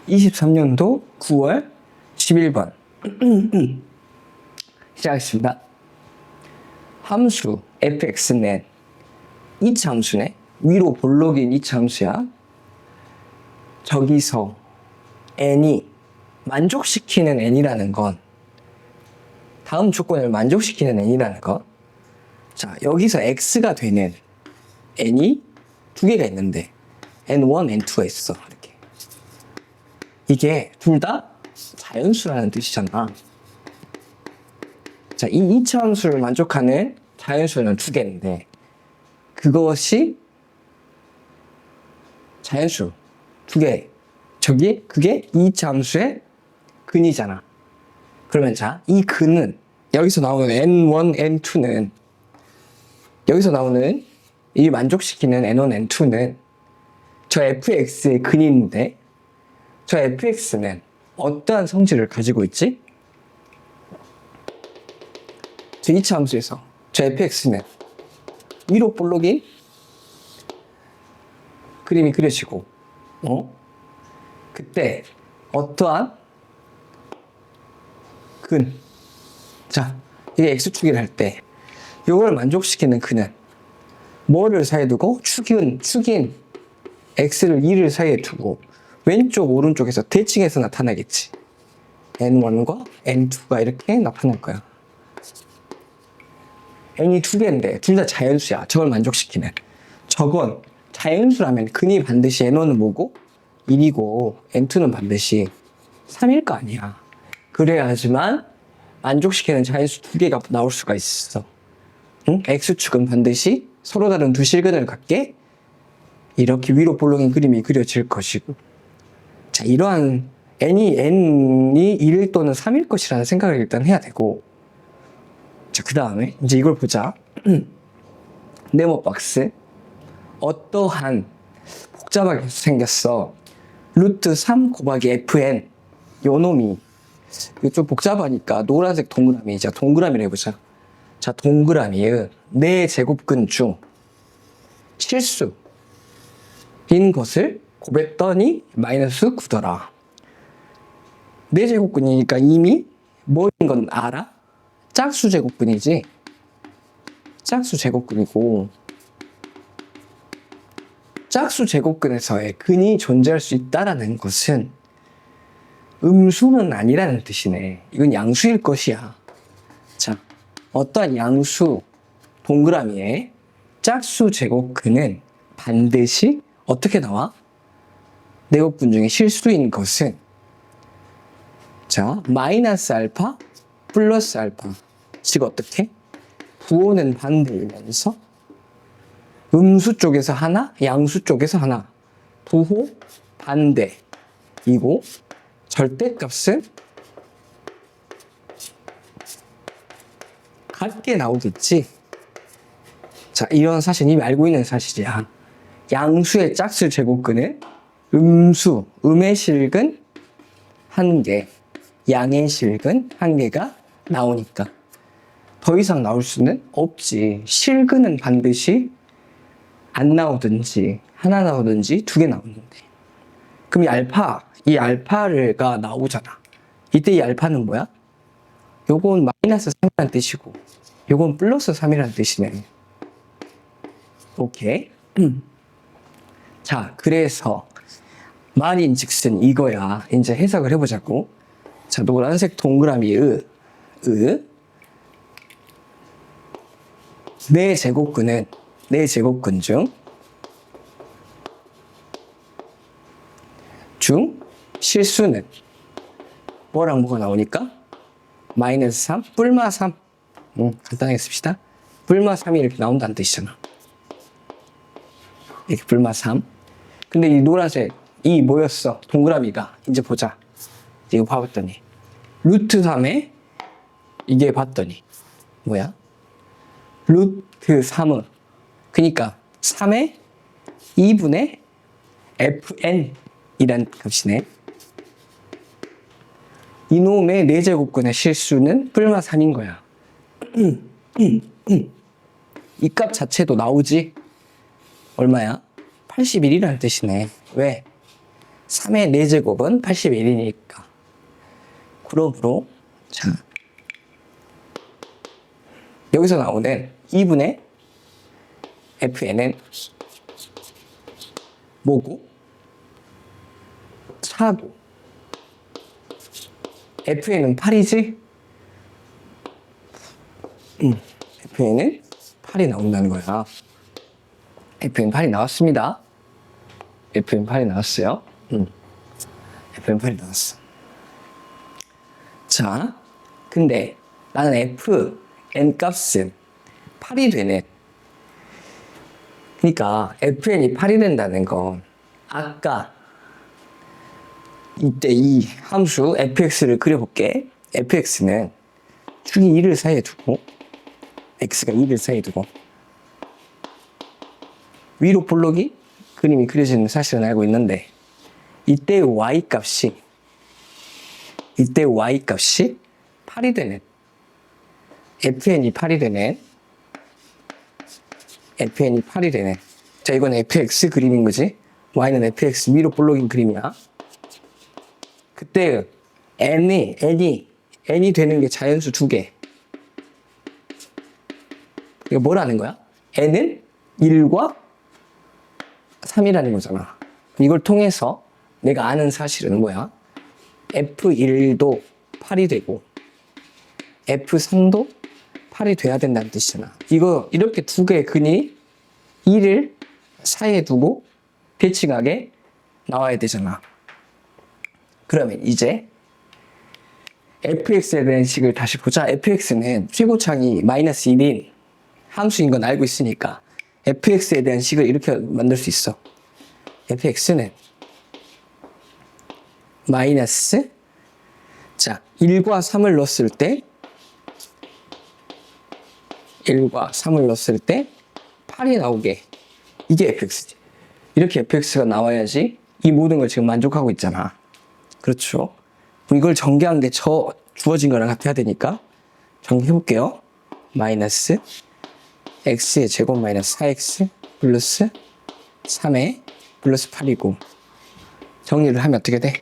23년도 9월 11번 시작하겠습니다. 함수 fx는 이차함수네. 위로 볼록인 이차함수야. 저기서 n이 만족시키는 n이라는 건, 다음 조건을 만족시키는 n이라는 건, 자, 여기서 x가 되는 n이 두 개가 있는데 n1, n2가 있어. 이렇게. 이게 둘 다 자연수라는 뜻이잖아. 자, 이 이차함수를 만족하는 자연수는 두 개인데, 그것이 자연수 두 개. 그게 이차함수의 근이잖아. 그러면 자, 이 근은 여기서 나오는 n1, n2는, 여기서 나오는 이 만족시키는 n1, n2는 저 fx의 근인데, 저 fx는 어떠한 성질을 가지고 있지? 저 이차함수에서 저 fx는 위로 볼록인 그림이 그려지고, 그때 어떠한 근, 자, 이게 x축이를 할 때 이걸 만족시키는 근은 뭐를 사이에 두고? 축인 x를 2를 사이에 두고 왼쪽 오른쪽에서 대칭해서 나타나겠지. n1과 n2가 이렇게 나타날 거야. n이 두 개인데 둘 다 자연수야. 저걸 만족시키는. 저건 자연수라면 근이 반드시 n1은 뭐고? 1이고 n2는 반드시 3일 거 아니야. 그래야지만 만족시키는 자연수 두 개가 나올 수가 있어. 응? x축은 반드시 서로 다른 두 실근을 갖게 이렇게 위로 볼록인 그림이 그려질 것이고, 자, 이러한 n이 1일 또는 3일 것이라는 생각을 일단 해야 되고, 자, 그 다음에 이제 이걸 보자. 네모 박스. 어떠한 복잡하게 생겼어. 루트 3 곱하기 fn. 요 놈이 이거 좀 복잡하니까 노란색 동그라미, 자, 동그라미를 해보자. 자, 동그라미의 네 제곱근 중 실수인 것을 곱했더니 마이너스 9더라. 네 제곱근이니까 이미 뭐인 건 알아? 짝수 제곱근이지. 짝수 제곱근이고, 짝수 제곱근에서의 근이 존재할 수 있다라는 것은 음수는 아니라는 뜻이네. 이건 양수일 것이야. 자, 어떠한 양수 동그라미의 짝수 제곱근은 반드시 어떻게 나와? 네 곱근 중에 실수인 것은, 자, 마이너스 알파 플러스 알파. 즉 어떻게? 부호는 반대이면서 음수 쪽에서 하나, 양수 쪽에서 하나. 부호 반대이고 절대값은 같게 나오겠지. 자, 이런 사실 이미 알고 있는 사실이야. 양수의 짝수 제곱근은 음수, 음의 실근 1개, 양의 실근 1개가 나오니까 더 이상 나올 수는 없지. 실근은 반드시 안 나오든지 하나 나오든지 두 개 나오는데, 그럼 이 알파가 나오잖아. 이때 이 알파는 뭐야? 요건 마이너스 3이라는 뜻이고 요건 플러스 3이라는 뜻이네. 오케이. 자, 그래서 말인즉슨 이거야. 이제 해석을 해보자고. 자, 노란색 동그라미 네 제곱근은 네 제곱근 중 실수는 뭐랑 뭐가 나오니까? 마이너스 3, 뿔마 3. 간단하게 씁시다. 뿔마 3이 이렇게 나온다는 뜻이잖아. 이렇게 뿔마 3. 근데 이 노란색, 이 뭐였어? 동그라미가. 이제 보자. 이거 봐봤더니 루트 3에 이게 봤더니 뭐야? 루트 3은 그니까 3의 2분의 fn 이란 값이네. 이놈의 네 제곱근의 실수는 뿔마 3인 거야. 이 값 자체도 나오지. 얼마야? 81이라는 뜻이네. 왜? 3의 4제곱은 81이니까. 그러므로, 자, 여기서 나오는 2분의 fn은 뭐고? 4고. fn은 8이지? fn은 8이 나온다는 거야. fn 8이 나왔습니다. fn 8이 나왔어요. fn 8이 나왔어. 자, 근데 나는 fn 값은 8이 되네. 그러니까 fn이 8이 된다는 건 아까 이때 이 함수 fx를 그려볼게. fx는 축이 1을 사이에 두고 x가 2를 사이에 두고 위로 볼록이 그림이 그려지는 사실은 알고 있는데 이때 y 값이 8이 되는 fn이 8이 되는 자, 이건 fx 그림인 거지. y는 fx 위로 볼록인 그림이야. 그때 n이 되는 게 자연수 2개. 이거 뭐라는 거야? n은 1과 3이라는 거잖아. 이걸 통해서 내가 아는 사실은 뭐야? f1도 8이 되고 f3도 8이 돼야 된다는 뜻이잖아. 이거 이렇게 두 개의 근이 2를 사이에 두고 대칭하게 나와야 되잖아. 그러면 이제 fx에 대한 식을 다시 보자. fx는 최고창이 마이너스 1인 함수인 건 알고 있으니까 fx에 대한 식을 이렇게 만들 수 있어. fx는 마이너스, 자, 1과 3을 넣었을 때 8이 나오게. 이게 fx지. 이렇게 fx가 나와야지 이 모든 걸 지금 만족하고 있잖아. 그렇죠. 이걸 전개한 게 주어진 거랑 같아야 되니까 정리해볼게요. 마이너스 x의 제곱 마이너스 4x 플러스 3의 플러스 8이고 정리를 하면 어떻게 돼?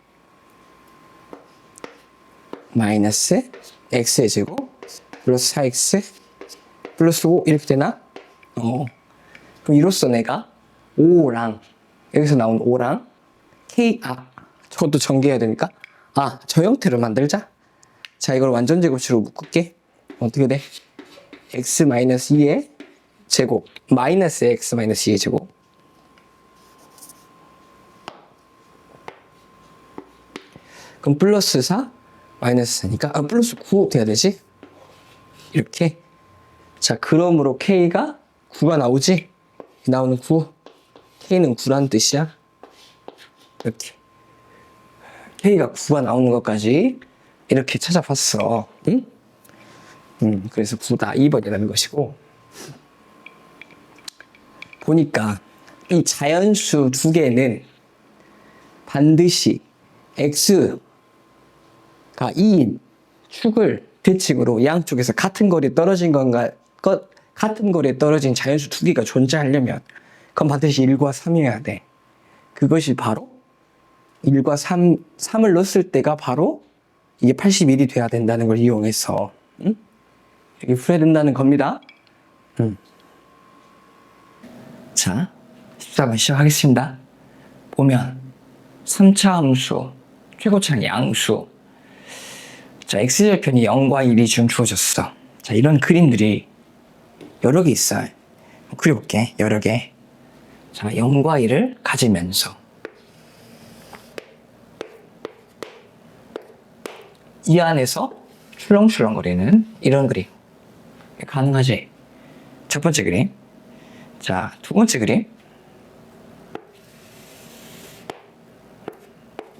마이너스 x의 제곱 플러스 4x 플러스 5 이렇게 되나? 그럼 이로써 내가 5랑 여기서 나온 5랑 k 저것도 전개해야 되니까 저 형태로 만들자. 자, 이걸 완전 제곱식으로 묶을게. 어떻게 돼? x-2의 제곱 마이너스 x-2의 제곱 그럼 플러스 4 마이너스 4니까 플러스 9 돼야 되지? 이렇게. 자, 그러므로 k가 9가 나오지? 나오는 9 k는 9란 뜻이야. 이렇게 k가 9가 나오는 것까지 이렇게 찾아봤어. 응? 그래서 9다 2번이라는 것이고, 보니까 이 자연수 두 개는 반드시 x가 2인 축을 대칭으로 양쪽에서 같은 거리에 떨어진 같은 거리에 떨어진 자연수 두 개가 존재하려면 그건 반드시 1과 3이어야 돼. 그것이 바로 1과 3을 넣었을 때가 바로 이게 81이 돼야 된다는 걸 이용해서 이렇게 풀어야 된다는 겁니다. 자, 14번 시작하겠습니다. 보면 3차 함수, 최고차는 양수. 자, x절편이 0과 1이 지금 주어졌어. 자, 이런 그림들이 여러 개 있어요. 그려볼게. 여러 개. 자, 0과 1을 가지면서 이 안에서 출렁출렁거리는 이런 그림 가능하지? 첫 번째 그림. 자, 두 번째 그림.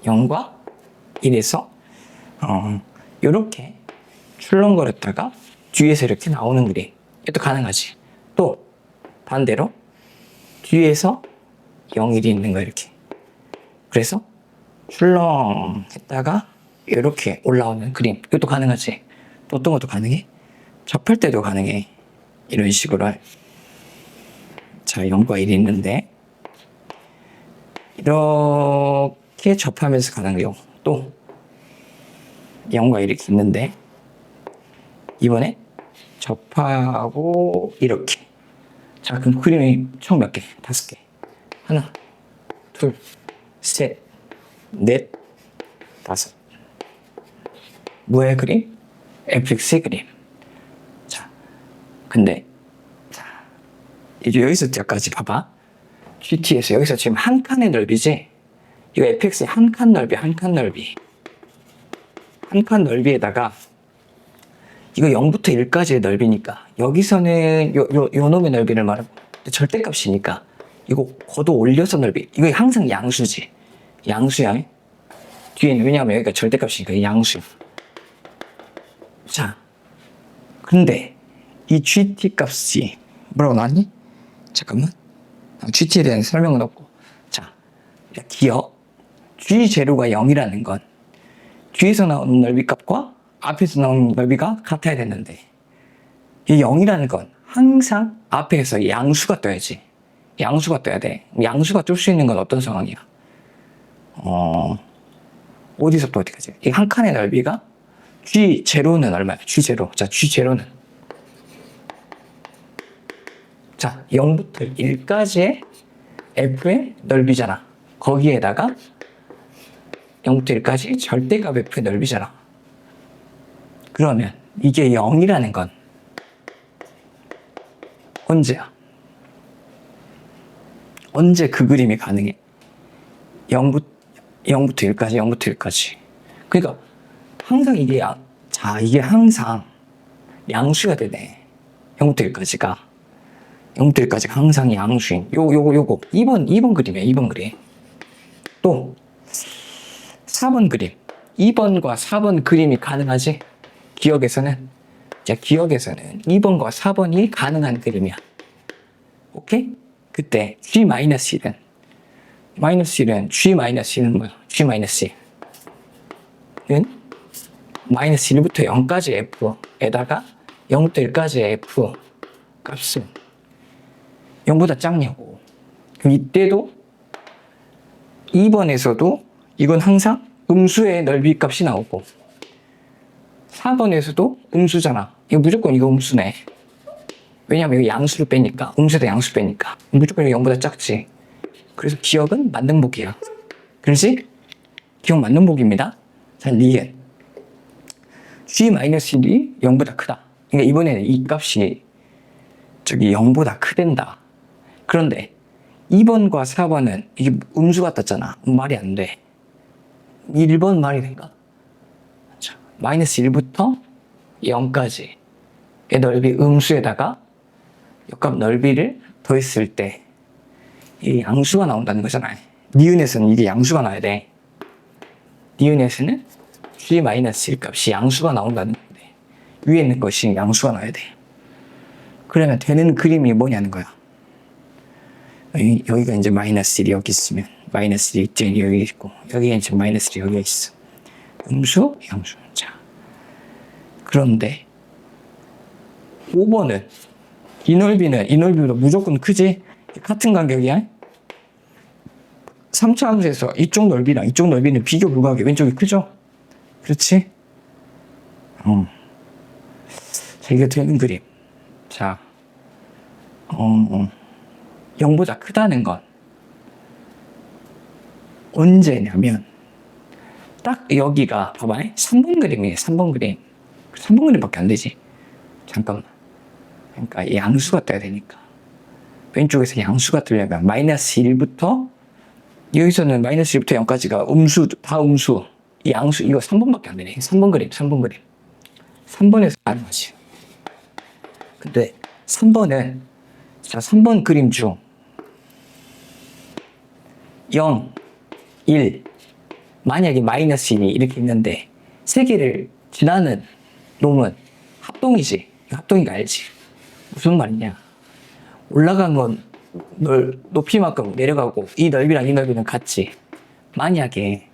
0과 1에서 이렇게 출렁거렸다가 뒤에서 이렇게 나오는 그림. 이것도 가능하지. 또 반대로 뒤에서 0, 1이 있는 거 이렇게. 그래서 출렁했다가 이렇게 올라오는 그림. 이것도 가능하지. 또 어떤 것도 가능해? 접할 때도 가능해. 이런 식으로. 자, 0과 1이 있는데 이렇게 이렇게 접하면서 가는 경우. 또 0과 이렇게 있는데 이번에 접하고 이렇게. 자, 그럼 그림이 총 몇 개? 5개. 하나, 둘, 셋, 넷, 5. 뭐의 그림? fx의 그림. 자, 근데 자, 이제 여기서 여기까지 봐봐. GT에서 여기서 지금 한 칸의 넓이지? 이거 fx의 한 칸 넓이, 한 칸 넓이. 한 칸 넓이에다가 이거 0부터 1까지의 넓이니까 여기서는 요 놈의 넓이를 말하고 절대값이니까 이거 걷어 올려서 넓이. 이거 항상 양수지. 양수야. 뒤에는 왜냐하면 여기가 절대값이니까 양수. 자, 근데 이 GT 값이 뭐라고 나왔니? 잠깐만. GT에 대한 설명은 없고. 자, 기억. G0가 0이라는 건 뒤에서 나오는 넓이 값과 앞에서 나오는 넓이가 같아야 되는데 이 0이라는 건 항상 앞에서 양수가 떠야지. 양수가 떠야 돼. 양수가 뜰 수 있는 건 어떤 상황이야? 어디서부터 어디까지? 이 한 칸의 넓이가 G0는 얼마야? G0. 자, G0는 자, 0부터 1까지의 F의 넓이잖아. 거기에다가 0부터 1까지 절대값 F의 넓이잖아. 그러면 이게 0이라는 건 언제야? 언제 그 그림이 가능해? 0부터 1까지, 0부터 1까지. 그러니까 항상 이게 이게 항상 양수가 되네. 0부터 1까지가. 0부터 1까지가 항상 양수인. 요거. 2번 그림이야, 2번 그림. 또 4번 그림. 2번과 4번 그림이 가능하지? 기억에서는 2번과 4번이 가능한 그림이야. 오케이? 그때 G-1은 G-1은 뭐야? G-1은 마이너스 1부터 0까지 F에다가 0부터 1까지 F 값은 0보다 작냐고. 그럼 이때도 2번에서도 이건 항상 음수의 넓이 값이 나오고 4번에서도 음수잖아. 이거 무조건 이거 음수네. 왜냐면 이거 양수를 빼니까, 음수에다 양수 빼니까 무조건 이거 0보다 작지. 그래서 기억은 만등복이야. 그렇지? 기억 만등복입니다. 자, 리은 G-1이 0보다 크다. 그러니까 이번에는 이 값이 0보다 크댄다. 그런데 2번과 4번은 이게 음수가 떴잖아. 말이 안 돼. 1번 말이 된가? 자, 마이너스 1부터 0까지의 넓이 음수에다가 역값 넓이를 더했을 때 이 양수가 나온다는 거잖아요. 니은에서는 이게 양수가 나와야 돼. 니은에서는 G-1 값이 양수가 나온다는 건데 위에 있는 것이 양수가 나와야 돼. 그러면 되는 그림이 뭐냐는 거야. 여기가 이제 마이너스 1이 여기 있으면 마이너스 1이 여기 있고 여기가 이제 마이너스 1이 여기가 있어. 음수, 양수. 자, 그런데 5번은 이 넓이보다 무조건 크지? 같은 간격이야. 3차 함수에서 이쪽 넓이랑 이쪽 넓이는 비교 불가하게 왼쪽이 크죠? 그렇지? 자, 이게 되는 그림. 자, 0보다 크다는 건 언제냐면 딱 여기가 봐봐. 3번 그림이에요. 3번 그림. 3번 그림밖에 안 되지. 잠깐만. 그러니까 양수가 떠야 되니까. 왼쪽에서 양수가 뜨려면 마이너스 1부터 여기서는 마이너스 1부터 0까지가 음수, 다 음수. 이 양수, 이거 3번밖에 안 되네. 3번 그림. 3번에서 가능하지. 근데 3번은, 자, 3번 그림 중 0, 1, 만약에 마이너스 1이 이렇게 있는데 세 개를 지나는 놈은 합동이지. 합동이가 알지. 무슨 말이냐. 올라간 건 높이만큼 내려가고 이 넓이랑 이 넓이는 같지. 만약에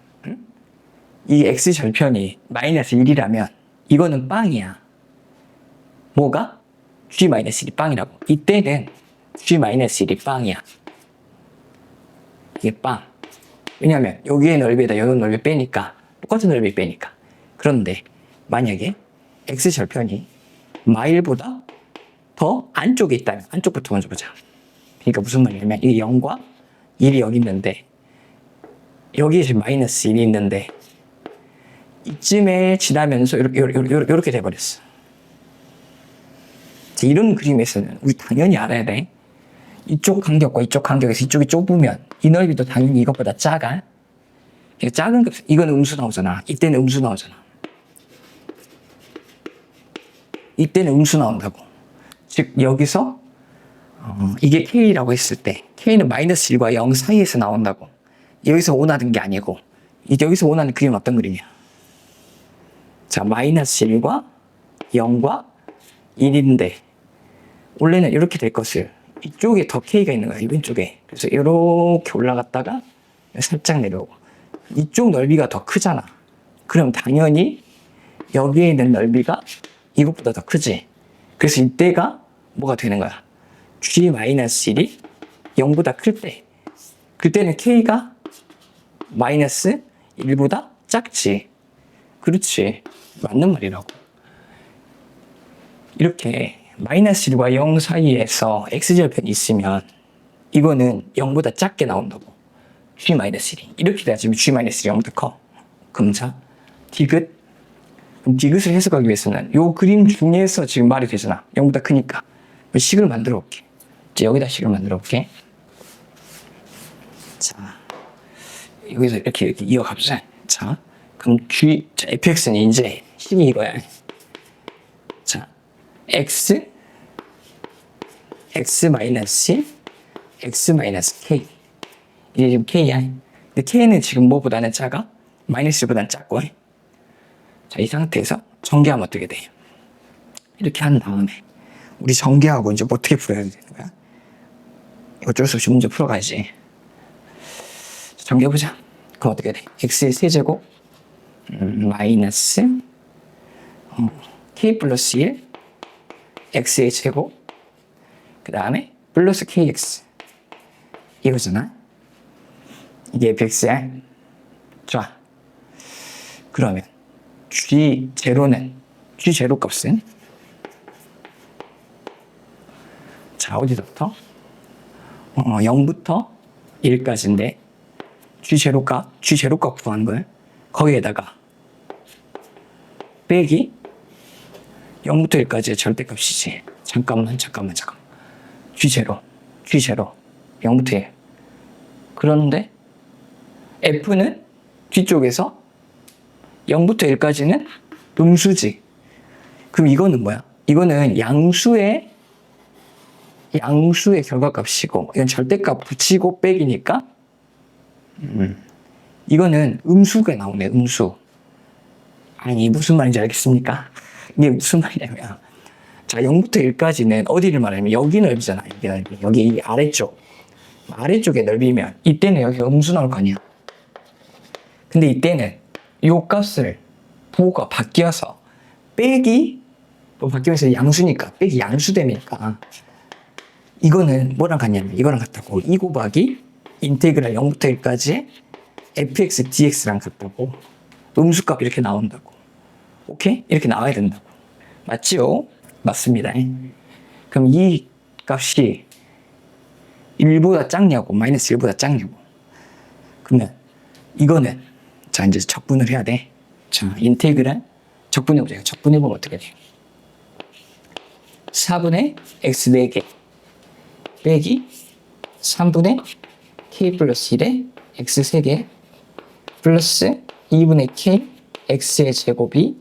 이 x절편이 마이너스 1이라면 이거는 빵이야. 뭐가? G-1이 빵이라고. 이때는 G-1이 빵이야. 이게 빵. 왜냐하면 여기의 넓이에다 여기 넓이 빼니까 똑같은 넓이 빼니까. 그런데 만약에 x절편이 마일보다 더 안쪽에 있다면 안쪽부터 먼저 보자. 그러니까 무슨 말이냐면 이게 0과 1이 여기 있는데 여기에 지금 마이너스 1이 있는데 이쯤에 지나면서 이렇게 돼버렸어. 이런 그림에서는 우리 당연히 알아야 돼. 이쪽 간격과 이쪽 간격에서 이쪽이 좁으면 이 넓이도 당연히 이것보다 작아. 작은 값, 이건 음수 나오잖아. 이때는 음수 나오잖아. 이때는 음수 나온다고. 즉 여기서 이게 K라고 했을 때 K는 마이너스 1과 0 사이에서 나온다고. 여기서 원하는 게 아니고 여기서 원하는 그림은 어떤 그림이야? 자, 마이너스 1과 0과 1인데 원래는 이렇게 될 것을 이쪽에 더 K가 있는 거야. 왼쪽에. 그래서 이렇게 올라갔다가 살짝 내려오고 이쪽 넓이가 더 크잖아. 그럼 당연히 여기에 있는 넓이가 이것보다 더 크지. 그래서 이때가 뭐가 되는 거야? G-1이 0보다 클 때 그때는 K가 마이너스 1보다 작지. 그렇지. 맞는 말이라고. 이렇게 마이너스 1과 0 사이에서 x절편이 있으면 이거는 0보다 작게 나온다고. G-1이. 이렇게 돼야지 G-1이 0보다 커. 그럼 자, 디귿. 그럼 디귿을 해석하기 위해서는 요 그림 중에서 지금 말이 되잖아. 0보다 크니까. 식을 만들어 볼게. 이제 여기다 식을 만들어 볼게. 자, 여기서 이렇게 이어가보자. 자, 그럼 자, fx는 이제 식이 이거야. 자, x 마이너스 k. 이게 지금 k야. 근데 k는 지금 뭐보다는 작아? 마이너스 1보다는 작고. 자, 이 상태에서 전개하면 어떻게 돼? 이렇게 한 다음에 우리 전개하고 이제 뭐 어떻게 풀어야 되는 거야? 어쩔 수 없이 문제 풀어가야지. 전개해보자. 그럼 어떻게 돼? x의 세제곱 마이너스 k 플러스 1 x의 제곱 그 다음에 플러스 kx 이거잖아. 이게 fx야. 좋아. 그러면 g0는 g0 값은 자, 어디부터? 0부터 1까지인데 g0 값 구하는 거야. 거기에다가 빼기 0부터 1까지의 절대값이지. 잠깐만. g0 0부터 1. 그런데 f는 뒤쪽에서 0부터 1까지는 음수지. 그럼 이거는 뭐야? 이거는 양수의 결과값이고 이건 절대값 붙이고 빼기니까 이거는 음수가 나오네. 음수. 아니 무슨 말인지 알겠습니까? 이게 무슨 말이냐면 자, 0부터 1까지는 어디를 말하냐면 여기 넓이잖아. 여기 넓이. 여기 아래쪽의 넓이면 이때는 여기 음수 나올 거 아니야. 근데 이때는 요 값을 부호가 바뀌어서 빼기 또 바뀌면서 양수니까 빼기 양수되니까 이거는 뭐랑 같냐면 이거랑 같다고. 2 곱하기 인테그랄 0부터 1까지의 fx dx랑 같다고. 음수값 이렇게 나온다고. 오케이? 이렇게 나와야 된다고. 맞지요? 맞습니다. 그럼 이 값이 1보다 작냐고 마이너스 1보다 작냐고. 그러면 이거는 자 이제 적분을 해야 돼. 자, 인테그랄 적분해보자. 적분해보면 어떻게 돼? 4분의 x 4개 빼기 3분의 k 플러스 1에 x 3개 플러스 2분의 k x의 제곱이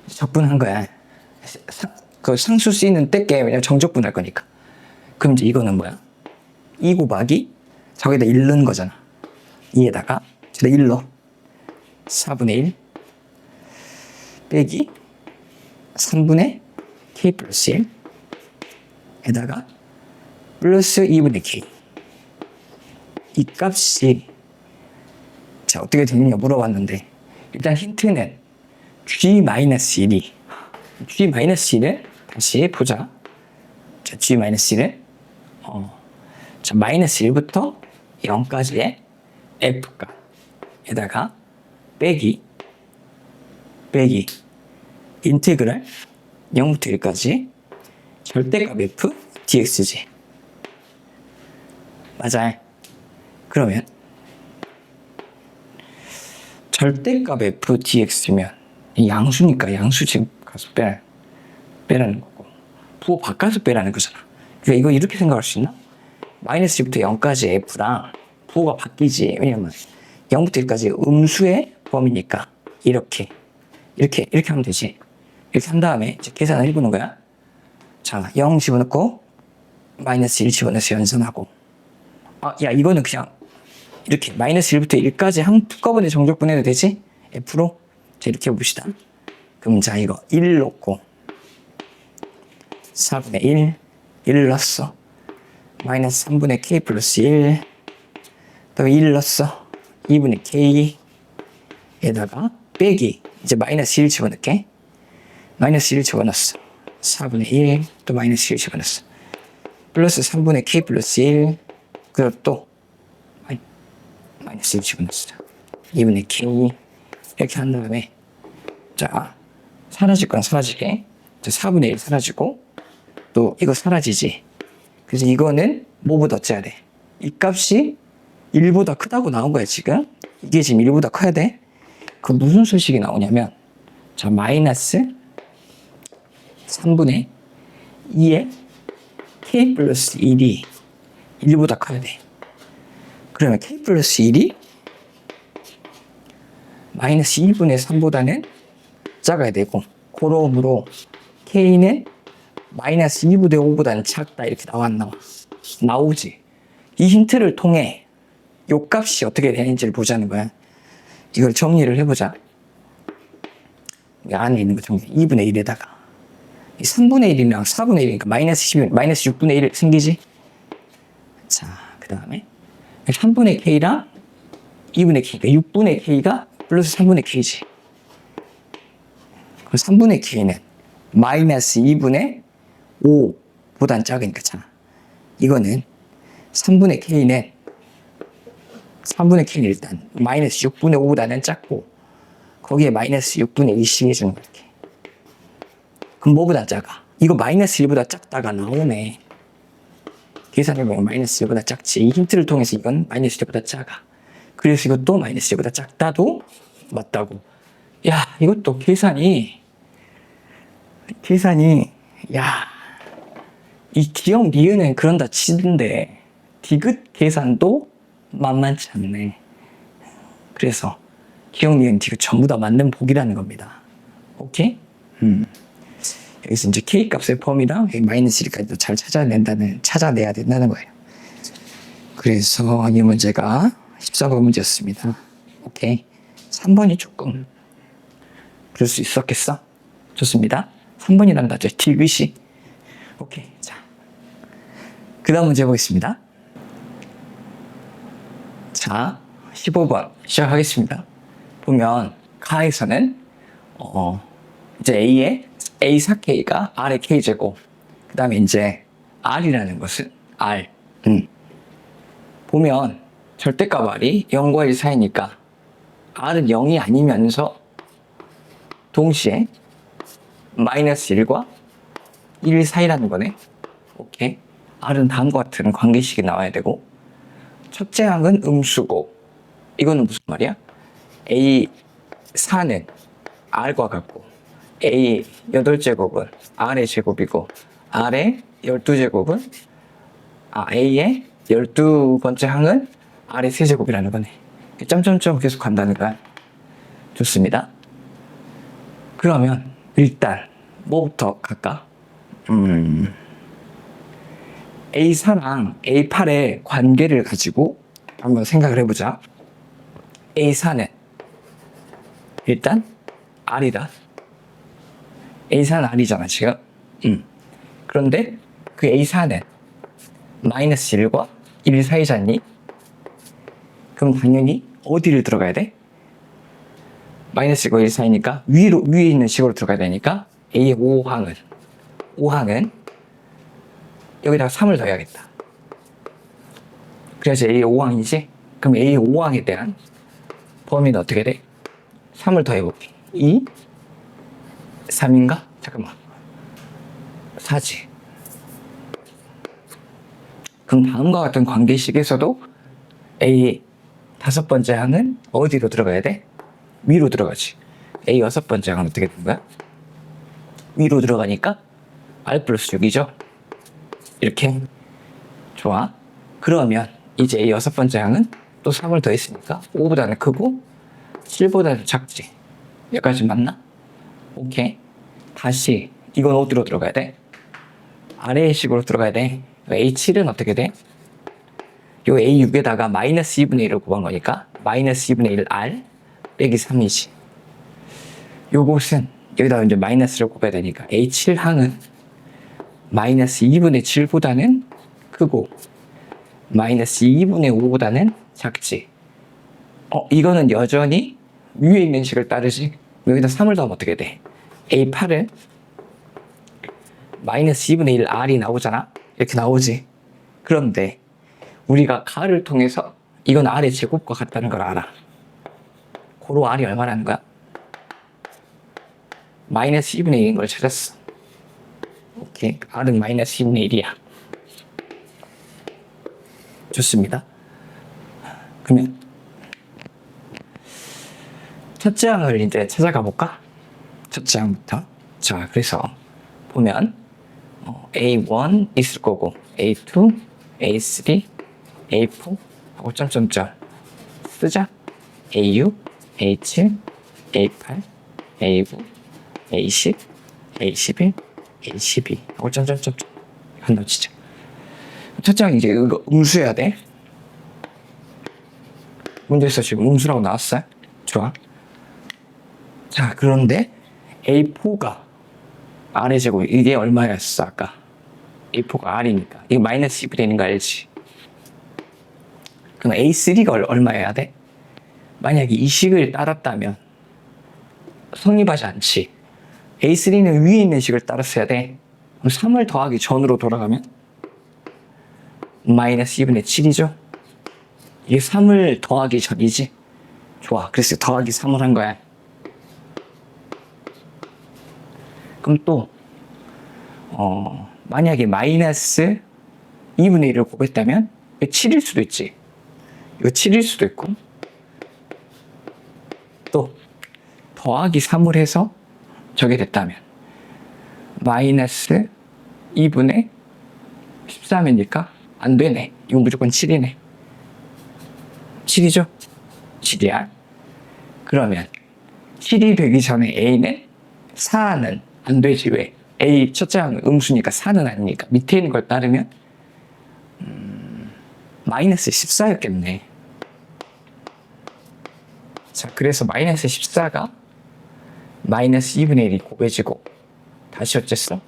적분한 거야. 그 상수 C는 뗄게. 왜냐면 정적분할 거니까. 그럼 이제 이거는 뭐야? 2 곱하기 저기다 1 넣은 거잖아. 2에다가 저기다 1 넣어. 4분의 1 빼기 3분의 k 플러스 1 에다가 플러스 2분의 k. 이 값이 자 어떻게 되느냐 물어봤는데 일단 힌트는 G-1을 다시 보자. 자, G-1을 자, 마이너스 1부터 0까지의 F값에다가 빼기 인테그랄 0부터 1까지 절대값 F dx지. 맞아요. 그러면 절대값 F dx면 양수니까 양수 지금 가서 빼라는 거고, 부호 바꿔서 빼라는 거잖아. 그러니까 이거 이렇게 생각할 수 있나? 마이너스 1부터 0까지 F랑 부호가 바뀌지. 왜냐면 0부터 1까지 음수의 범위니까 이렇게 하면 되지. 이렇게 한 다음에 이제 계산을 해보는 거야. 자, 0 집어넣고 마이너스 1 집어넣어서 연산하고, 야, 이거는 그냥 이렇게 마이너스 1부터 1까지 한꺼번에 정적분해도 되지? F로? 자, 이렇게 해봅시다. 그럼 자, 이거 1 넣고 4분의 1 넣었어. 마이너스 3분의 K 플러스 1, 또 1 넣었어. 2분의 K에다가 빼기, 이제 마이너스 1 집어넣게. 마이너스 1 집어넣었어. 4분의 1, 또 마이너스 1 집어넣었어. 플러스 3분의 K 플러스 1, 그리고 또 마이너스 1 집어넣었어. 2분의 K, 이렇게 한 다음에, 자, 사라질 건 사라지게. 4분의 1 사라지고, 또 이거 사라지지. 그래서 이거는 뭐보다 어째야 돼? 이 값이 1보다 크다고 나온 거야, 지금. 이게 지금 1보다 커야 돼. 그 무슨 소식이 나오냐면, 자, 마이너스 3분의 2에 K 플러스 1이 1보다 커야 돼. 그러면 K 플러스 1이 마이너스 1분의 3보다는 작아야 되고, 그러므로 K는 마이너스 2분의 5보다는 작다. 이렇게 나와, 안 나와? 나오지. 이 힌트를 통해 요 값이 어떻게 되는지를 보자는 거야. 이걸 정리를 해보자. 이 안에 있는 거 정리. 2분의 1에다가 이 3분의 1이랑 4분의 1이니까 마이너스 10이면 마이너스 6분의 1 생기지. 자, 그 다음에 3분의 K랑 2분의 K니까 6분의 K가 플러스 3분의 K지. 그럼 3분의 K는 마이너스 2분의 5보단 작으니까, 자, 이거는 3분의 K는 일단 마이너스 6분의 5보다는 작고, 거기에 마이너스 6분의 1씩 해주는 거야. 이렇게. 그럼 뭐보다 작아? 이거 마이너스 1보다 작다가 나오네. 계산해보면 마이너스 1보다 작지. 이 힌트를 통해서 이건 마이너스 1보다 작아. 그래서 이것도 마이너스 1보다 작다도 맞다고. 야, 이것도 계산이 야, 이 기억 니은은 그런다 치는데 디귿 계산도 만만치 않네. 그래서 기억 니은 디귿 전부 다 맞는 복이라는 겁니다. 오케이? 여기서 이제 K 값의 범위랑 마이너스 1까지도 잘 찾아내야 된다는 거예요. 그래서 이 문제가 14번 문제였습니다. 오케이. 3번이 조금 그럴 수 있었겠어? 좋습니다. 3번이란 거죠. 디귿이. 오케이. 자, 그 다음 문제 보겠습니다. 자, 15번 시작하겠습니다. 보면 가에서는 이제 A의 A4K가 R의 K제곱, 그 다음에 이제 R이라는 것은 R. 보면 절대값 R이 0과 1 사이니까 R은 0이 아니면서 동시에 마이너스 1과 1 사이라는 거네. 오케이. R은 다음과 같은 관계식이 나와야 되고, 첫째 항은 음수고, 이거는 무슨 말이야? A4는 R과 같고, A 8제곱은 R의 제곱이고, R의 12제곱은 A의 12번째 항은 R의 세제곱이라는 거네. 점점점 계속 간다는 거야. 좋습니다. 그러면 일단 뭐부터 갈까? A4랑 A8의 관계를 가지고 한번 생각을 해보자. A4는 일단 R이다. A4는 R이잖아, 지금. 그런데 그 A4는 마이너스 1과 1 사이잖니? 그럼 당연히 어디를 들어가야 돼? 마이너스 1과 1 사이니까 위에 있는 식으로 들어가야 되니까 A5항은 여기다가 3을 더해야겠다. 그래야지 A5항이지? 그럼 A 5항에 대한 범위는 어떻게 돼? 3을 더해볼게. 2, 3인가? 잠깐만. 4지. 그럼 다음과 같은 관계식에서도 A 다섯 번째 항은 어디로 들어가야 돼? 위로 들어가지. A 여섯 번째 항은 어떻게 된 거야? 위로 들어가니까 R 플러스 6이죠? 이렇게. 좋아. 그러면 이제 A 여섯 번째 항은 또 3을 더했으니까 5보다는 크고 7보다는 작지. 여기까지 맞나? 오케이. 다시 이건 어디로 들어가야 돼? 아래의 식으로 들어가야 돼. A7은 어떻게 돼? 요 A6에다가 마이너스 2분의 1을 곱한 거니까 마이너스 2분의 1 R 빼기 3이지. 요것은 여기다가 이제 마이너스를 곱해야 되니까 A7항은 마이너스 2분의 7보다는 크고 마이너스 2분의 5보다는 작지. 이거는 여전히 위에 있는 식을 따르지. 여기다 3을 더하면 어떻게 돼? A8은 마이너스 2분의 1 R이 나오잖아. 이렇게 나오지. 그런데 우리가 가를 통해서 이건 R의 제곱과 같다는 걸 알아. 고로 R이 얼마라는 거야? 마이너스 2분의 1인 걸 찾았어. 오케이. R은 마이너스 2분의 1이야. 좋습니다. 그러면 첫째 항을 이제 찾아가 볼까? 첫째 항부터. 자, 그래서 보면 A1 있을 거고 A2, A3, A4 하고 점점점 쓰자. A6, A7, A8, A9, A10, A11, A12 하고 점점점 한번 치자. 첫째 항 이제 이거 음수해야 돼. 문제에서 지금 음수라고 나왔어요. 좋아. 자, 그런데 A4가 R의 제곱 이게 얼마였어 아까? A4가 R이니까 이거 마이너스 2분의 1인 거 알지? 그럼 A3가 얼마여야 돼? 만약에 이 식을 따랐다면 성립하지 않지. A3는 위에 있는 식을 따랐어야 돼. 그럼 3을 더하기 전으로 돌아가면 마이너스 2분의 7이죠? 이게 3을 더하기 전이지? 좋아. 그래서 더하기 3을 한 거야. 그럼 또 만약에 마이너스 2분의 1을 곱했다면 이거 7일 수도 있지. 이거 7일 수도 있고 또 더하기 3을 해서 저게 됐다면 마이너스 2분의 13이니까 안 되네. 이건 무조건 7이네. 7이죠? 7이야. 그러면 7이 되기 전에 A는 4는 안 되지. 왜? A 첫째 항은 음수니까 4는 아니니까 밑에 있는 걸 따르면 마이너스 14였겠네. 자, 그래서 마이너스 14가 마이너스 2분의 1이 곱해지고 다시 어쨌어?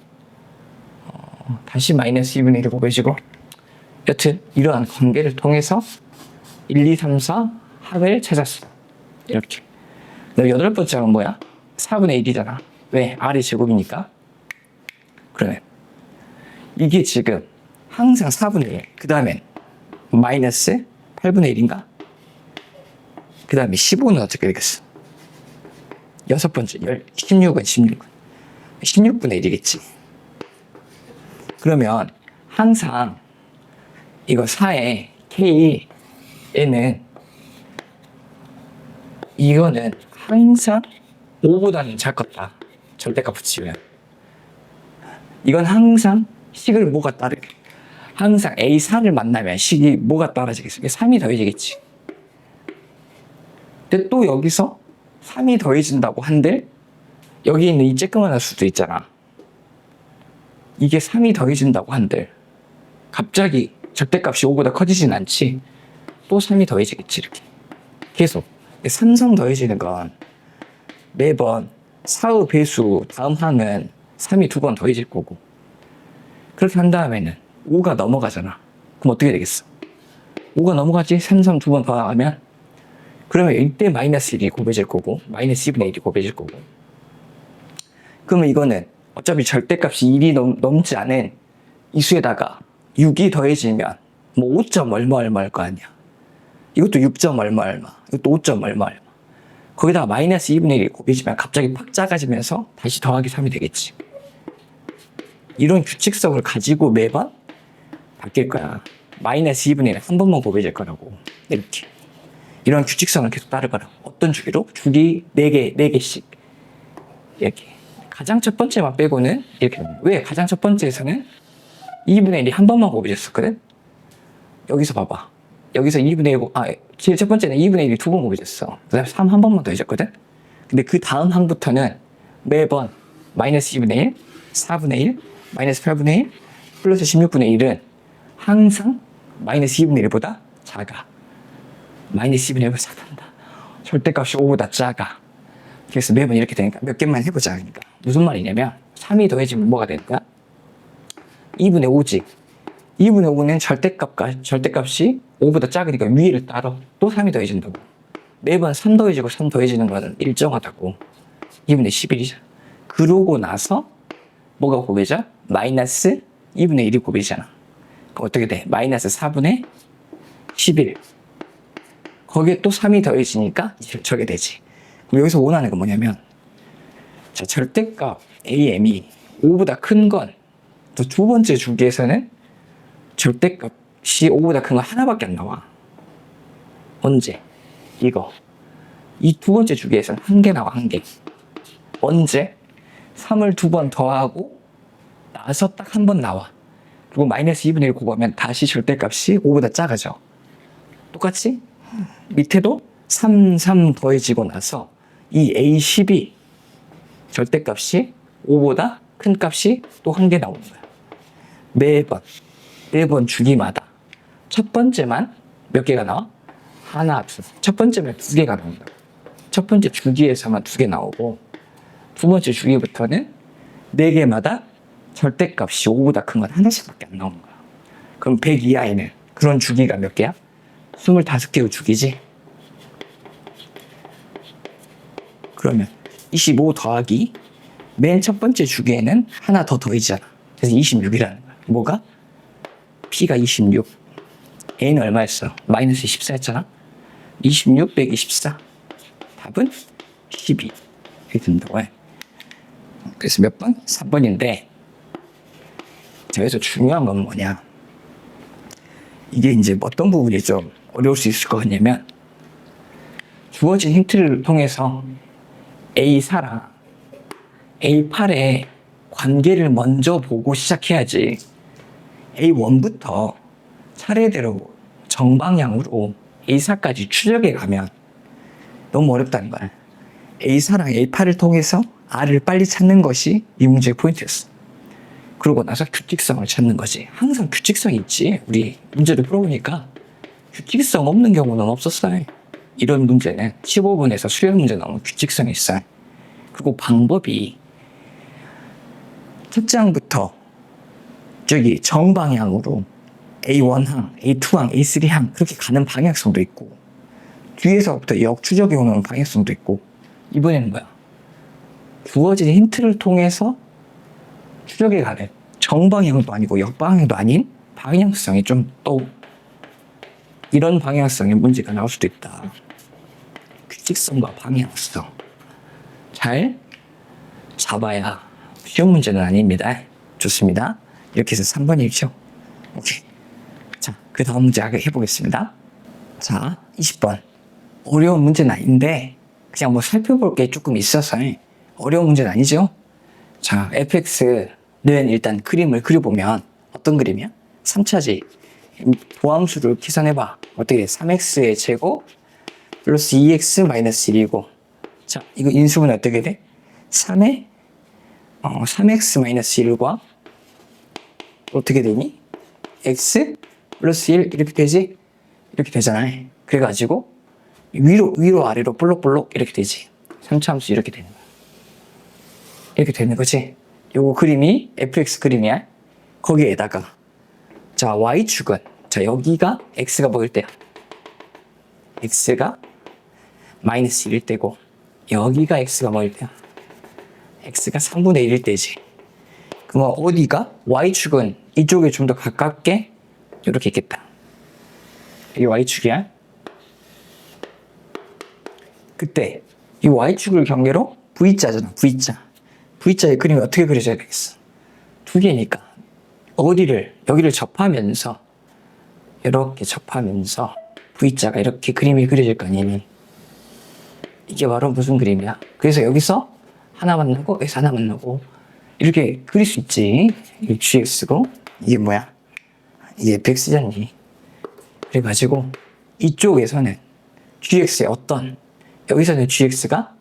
다시 마이너스 2분의 1이 곱해지고 여튼 이러한 관계를 통해서 1, 2, 3, 4 합을 찾았어. 이렇게. 그다음 여덟 번째 항은 뭐야? 4분의 1이잖아. 왜? R이 제곱이니까. 그러면 이게 지금 항상 4분의 1. 그 다음엔 마이너스 8분의 1인가? 그 다음에 15는 어떻게 되겠어? 여섯 번째 16은 16분의 1이겠지. 그러면 항상 이거 4의 K에는 이거는 항상 5보다는 작겠다. 절대값 붙이면. 이건 항상 식을 뭐가 따르게. 항상 A4를 만나면 식이 뭐가 따라지겠어? 3이 더해지겠지. 근데 또 여기서 3이 더해진다고 한들 여기 있는 이 쬐끄만할 수도 있잖아. 이게 3이 더해진다고 한들 갑자기 절대값이 5보다 커지진 않지. 또 3이 더해지겠지. 이렇게 계속. 삼성 더해지는 건 매번 4의 배수 다음 항은 3이 두 번 더해질 거고 그렇게 한 다음에는 5가 넘어가잖아. 그럼 어떻게 되겠어? 5가 넘어가지? 3, 3 두 번 더하면 그러면 이때 마이너스 1이 곱해질 거고 마이너스 2분의 1이 곱해질 거고 그러면 이거는 어차피 절대값이 1이 넘지 않은 이 수에다가 6이 더해지면 뭐 5점 얼마일 거 아니야. 이것도 6점 얼마 얼마, 이것도 5점 얼마 얼마. 거기다가 마이너스 2분의 1이 곱해지면 갑자기 팍 작아지면서 다시 더하기 3이 되겠지. 이런 규칙성을 가지고 매번 바뀔 거야. 마이너스 2분의 1은 한 번만 곱해질 거라고. 이렇게. 이런 규칙성을 계속 따를 거라고. 어떤 주기로? 주기 4개씩. 이렇게. 가장 첫 번째만 빼고는 이렇게. 왜? 가장 첫 번째에서는 2분의 1이 한 번만 곱해졌었거든? 여기서 봐봐. 여기서 2분의 1, 제일 첫 번째는 2분의 1이 두 번 곱해졌어. 그 다음에 3 한 번만 더 해줬거든? 근데 그 다음 항부터는 매번 마이너스 2분의 1, 4분의 1, 마이너스 8분의 1, 플러스 16분의 1은 항상 마이너스 2분의 1보다 작아. 마이너스 2분의 1보다 작단다. 절대값이 5보다 작아. 그래서 매번 이렇게 되니까 몇 개만 해보자. 그러니까 무슨 말이냐면 3이 더해지면 뭐가 되니까 2분의 5지. 2분의 5는 절대값이 5보다 작으니까 위를 따로 또 3이 더해진다고. 매번 3 더해지고 3 더해지는 거는 일정하다고. 2분의 11이잖아. 그러고 나서 뭐가 곱해져? 마이너스 2분의 1이 곱해지잖아. 그럼 어떻게 돼? 마이너스 4분의 11. 거기에 또 3이 더해지니까 저게 되지. 그럼 여기서 원하는 건 뭐냐면, 자, 절대값 AM이 5보다 큰 건, 또 두 번째 주기에서는 절대값이 5보다 큰 건 하나밖에 안 나와. 언제? 이거. 이 두 번째 주기에서는 한 개 나와, 한 개. 언제? 3을 두 번 더하고 나서 딱 한 번 나와. 그리고 마이너스 2분의 1 곱하면 다시 절대값이 5보다 작아져. 똑같이 밑에도 3 더해지고 나서 이 A10이 절대값이 5보다 큰 값이 또 한 개 나오는 거야. 매번 주기마다 첫 번째만 몇 개가 나와? 하나, 둘. 첫 번째만 2개가 나온다. 첫 번째 주기에서만 2개 나오고 두 번째 주기부터는 4개마다 절대값이 5보다 큰 건 하나씩밖에 안 나오는 거야. 그럼 100 이하에는 그런 주기가 몇 개야? 25개의 주기지. 그러면 25 더하기 맨 첫 번째 주기에는 하나 더 더해지잖아. 그래서 26이라는 거야. 뭐가? P가 26. A는 얼마였어? 마이너스 14 했잖아. 26 빼기 14. 답은 12. 이렇게 된다고 해. 그래서 몇 번? 4번인데, 여기서 중요한 건 뭐냐? 이게 이제 어떤 부분이 좀 어려울 수 있을 것 같냐면, 주어진 힌트를 통해서 A4랑 A8의 관계를 먼저 보고 시작해야지. A1부터 차례대로 정방향으로 A4까지 추적해 가면 너무 어렵다는 거야. A4랑 A8을 통해서 R을 빨리 찾는 것이 이 문제의 포인트였어. 그러고 나서 규칙성을 찾는 거지. 항상 규칙성이 있지. 우리 문제를 풀어보니까 규칙성 없는 경우는 없었어요. 이런 문제는 15분에서 수열 문제 나오면 규칙성이 있어요. 그리고 방법이 첫 장부터 저기 정방향으로 A1항, A2항, A3항 그렇게 가는 방향성도 있고 뒤에서부터 역추적이 오는 방향성도 있고 이번에는 뭐야? 주어진 힌트를 통해서 추적해 가는 정방향도 아니고 역방향도 아닌 방향성이 좀 또 이런 방향성의 문제가 나올 수도 있다. 규칙성과 방향성 잘 잡아야 쉬운 문제는 아닙니다. 좋습니다. 이렇게 해서 3번이죠. 오케이. 자, 그 다음 문제 해보겠습니다. 자, 20번. 어려운 문제는 아닌데 그냥 뭐 살펴볼 게 조금 있어서 어려운 문제는 아니죠. 자, fx는 일단 그림을 그려보면 어떤 그림이야? 3차지. 도함수를 계산해봐. 어떻게 돼? 3x의 제곱 플러스 2x 마이너스 1이고 자, 이거 인수분해 어떻게 돼? 3에 3x 마이너스 1과 어떻게 되니? x 플러스 1 이렇게 되지? 이렇게 되잖아. 그래가지고 위로 아래로 볼록볼록 이렇게 되지. 3차함수 이렇게 되는 거야. 이렇게 되는 거지. 요거 그림이 fx 그림이야. 거기에다가 자 y축은 자 여기가 x가 뭐일 때야? x가 마이너스 1일 때고 여기가 x가 뭐일 때야? x가 3분의 1일 때지. 그럼 어디가? y축은 이쪽에 좀 더 가깝게 이렇게 있겠다. 이게 y축이야. 그때 이 y축을 경계로 v자잖아. v자의 그림이 어떻게 그려져야 되겠어? 두 개니까 여기를 접하면서 이렇게 접하면서 v자가 이렇게 그림이 그려질 거 아니니? 이게 바로 무슨 그림이야? 그래서 여기서 하나 만나고 여기서 하나 만나고 이렇게 그릴 수 있지. 이게 gx고 이게 뭐야? 이게 fx잖니. 그래가지고 이쪽에서는 gx의 여기서는 gx가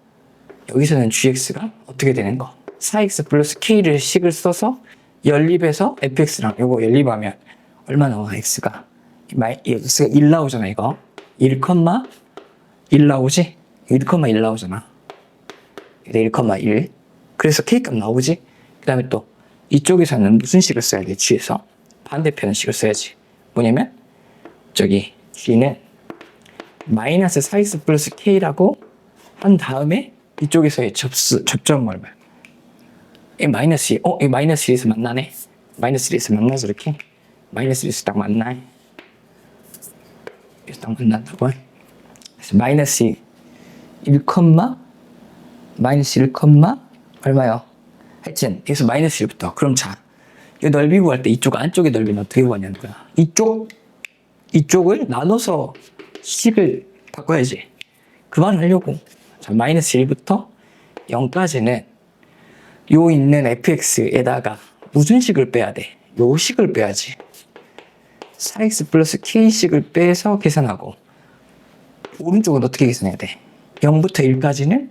어떻게 되는 거? 4x 플러스 k를 식을 써서 연립해서 fx랑 요거 연립하면 얼마 나와? x가 1 나오잖아. 이거 1, 1 나오지? 1,1 나오잖아. 1,1. 그래서 k값 나오지? 그 다음에 또 이쪽에서는 무슨 식을 써야 돼? g에서 반대편 식을 써야지. 뭐냐면 저기 g는 마이너스 4x 플러스 k라고 한 다음에 이쪽에서의 접점 얼마? 이 마이너스 1에서 만나네. 마이너스 1에서 만나서 이렇게 마이너스 1에서 딱 만나. 그래서 딱 만난다고. 그래서 마이너스 1, 마이너스 1, 얼마요? 하여튼 여기서 마이너스 1부터. 그럼 자, 이 넓이 구할 때 이쪽 안쪽의 넓이는 어떻게 구하냐는 거야. 이쪽을 나눠서 식을 바꿔야지. 그만하려고. 자, 마이너스 1부터 0까지는 요 있는 fx에다가 무슨 식을 빼야 돼? 요 식을 빼야지. 4x 플러스 k식을 빼서 계산하고 오른쪽은 어떻게 계산해야 돼? 0부터 1까지는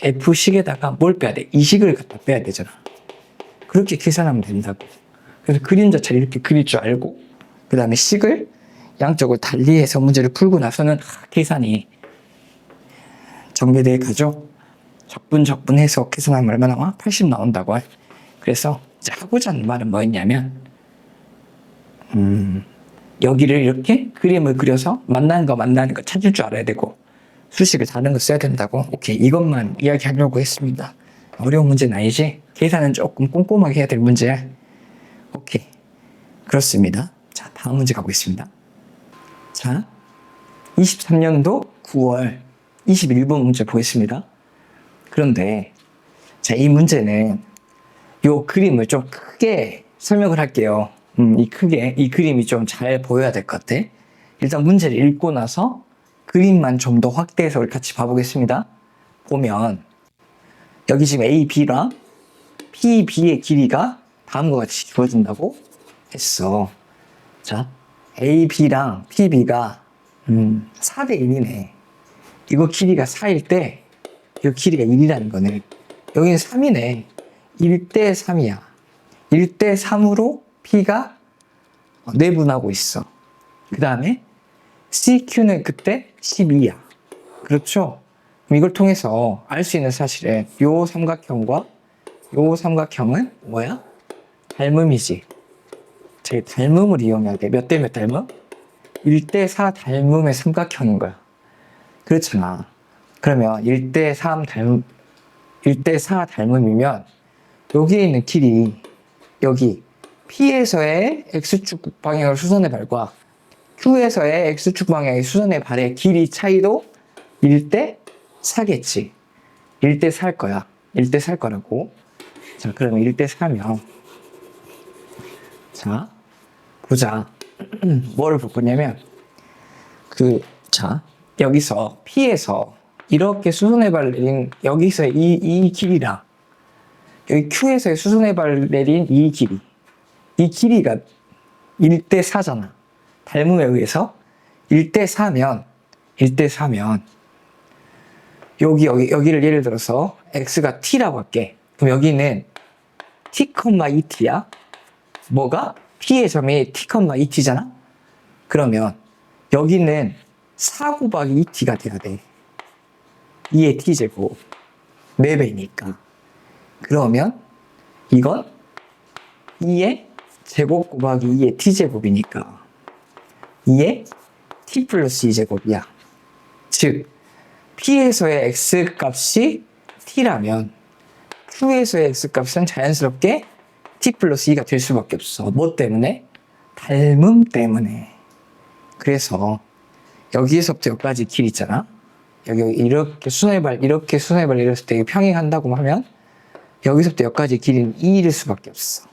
f식에다가 뭘 빼야 돼? 이 식을 갖다 빼야 되잖아. 그렇게 계산하면 된다고. 그래서 그림 자체를 이렇게 그릴 줄 알고 그 다음에 식을 양쪽을 달리해서 문제를 풀고 나서는 계산이 정리돼 가죠. 적분해서 계산하면 얼마 나와? 80 나온다고. 그래서 이제 하고자 하는 말은 뭐였냐면 여기를 이렇게 그림을 그려서 만나는 거 찾을 줄 알아야 되고 수식을 다른 거 써야 된다고. 오케이, 이것만 이야기하려고 했습니다. 어려운 문제는 아니지? 계산은 조금 꼼꼼하게 해야 될 문제야. 오케이, 그렇습니다. 자, 다음 문제 가보겠습니다. 자, 23년도 9월 21번 문제 보겠습니다. 그런데 자, 이 문제는 요 그림을 좀 크게 설명을 할게요. 이 그림이 좀 잘 보여야 될 것 같아. 일단 문제를 읽고 나서 그림만 좀 더 확대해서 우리 같이 봐보겠습니다. 보면 여기 지금 A, B랑 P, B의 길이가 다음과 같이 주어진다고 했어. 자, A, B랑 P, B가 4대 1이네. 이거 길이가 4일 때 이 길이가 1이라는 거네. 여기는 3이네. 1대 3이야. 1대 3으로 P가 내분하고 있어. 그 다음에 CQ는 그때 12야. 그렇죠? 그럼 이걸 통해서 알 수 있는 사실은 요 삼각형과 요 삼각형은 뭐야? 닮음이지. 제 닮음을 이용해야 돼. 몇 대 몇 닮음? 1대 4 닮음의 삼각형인 거야. 그렇잖아. 그러면 1대 4 닮음이면 여기에 있는 길이 여기 P에서의 X축 방향을 수선의 발과 Q에서의 X축 방향의 수선의 발의 길이 차이도 1대 4겠지. 1대 4일 거야. 1대 4일 거라고. 자, 그러면 1대 4면 자, 보자. 뭐를 볼 거냐면 자, 여기서 P에서 이렇게 수선의 발을 내린 여기서 이 길이랑 여기 Q에서의 수선의 발을 내린 이 길이가 1대 4잖아. 닮음에 의해서 1대 4면 여기를 예를 들어서 x가 t라고 할게. 그럼 여기는 t, 2t야. 뭐가? p의 점이 t, 2t잖아. 그러면 여기는 4 곱하기 2t가 돼야 돼. 2의 t제곱 4배니까. 그러면 이건 2의 제곱 곱하기 2의 t제곱이니까 2의 t 플러스 2제곱이야. 즉 P에서의 X값이 T라면 Q에서의 X값은 자연스럽게 T 플러스 2가 될 수밖에 없어. 뭐 때문에? 닮음 때문에. 그래서 여기에서부터 여기까지 길 있잖아. 여기 이렇게 수선의 발 이랬을 때 평행한다고 하면 여기서부터 여기까지 길이는 2일 수밖에 없어.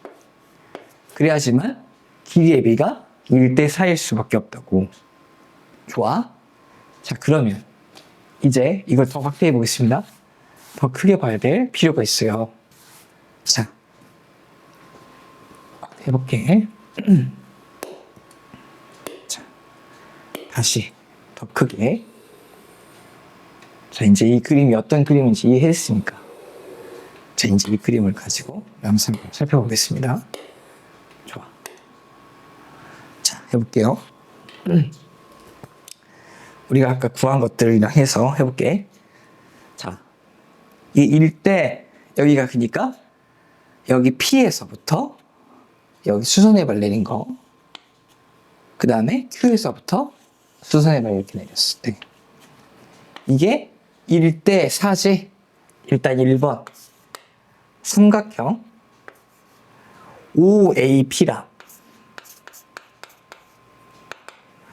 그래야지만 길이의 비가 1대 4일 수밖에 없다고. 좋아? 자, 그러면 이제 이걸 더 확대해 보겠습니다. 더 크게 봐야 될 필요가 있어요. 자, 해볼게. 자, 다시 더 크게. 자, 이제 이 그림이 어떤 그림인지 이해했으니까. 자, 이제 이 그림을 가지고 한번 살펴보겠습니다. 좋아. 자, 해볼게요. 우리가 아까 구한 것들이랑 해서 해볼게. 자, 이 일대 여기가 그니까 여기 P에서부터 여기 수선의 발 내린 거, 그 다음에 Q에서부터 수선의 발 이렇게 내렸을 때 이게 1대 4지. 일단 1번 삼각형 OAP라.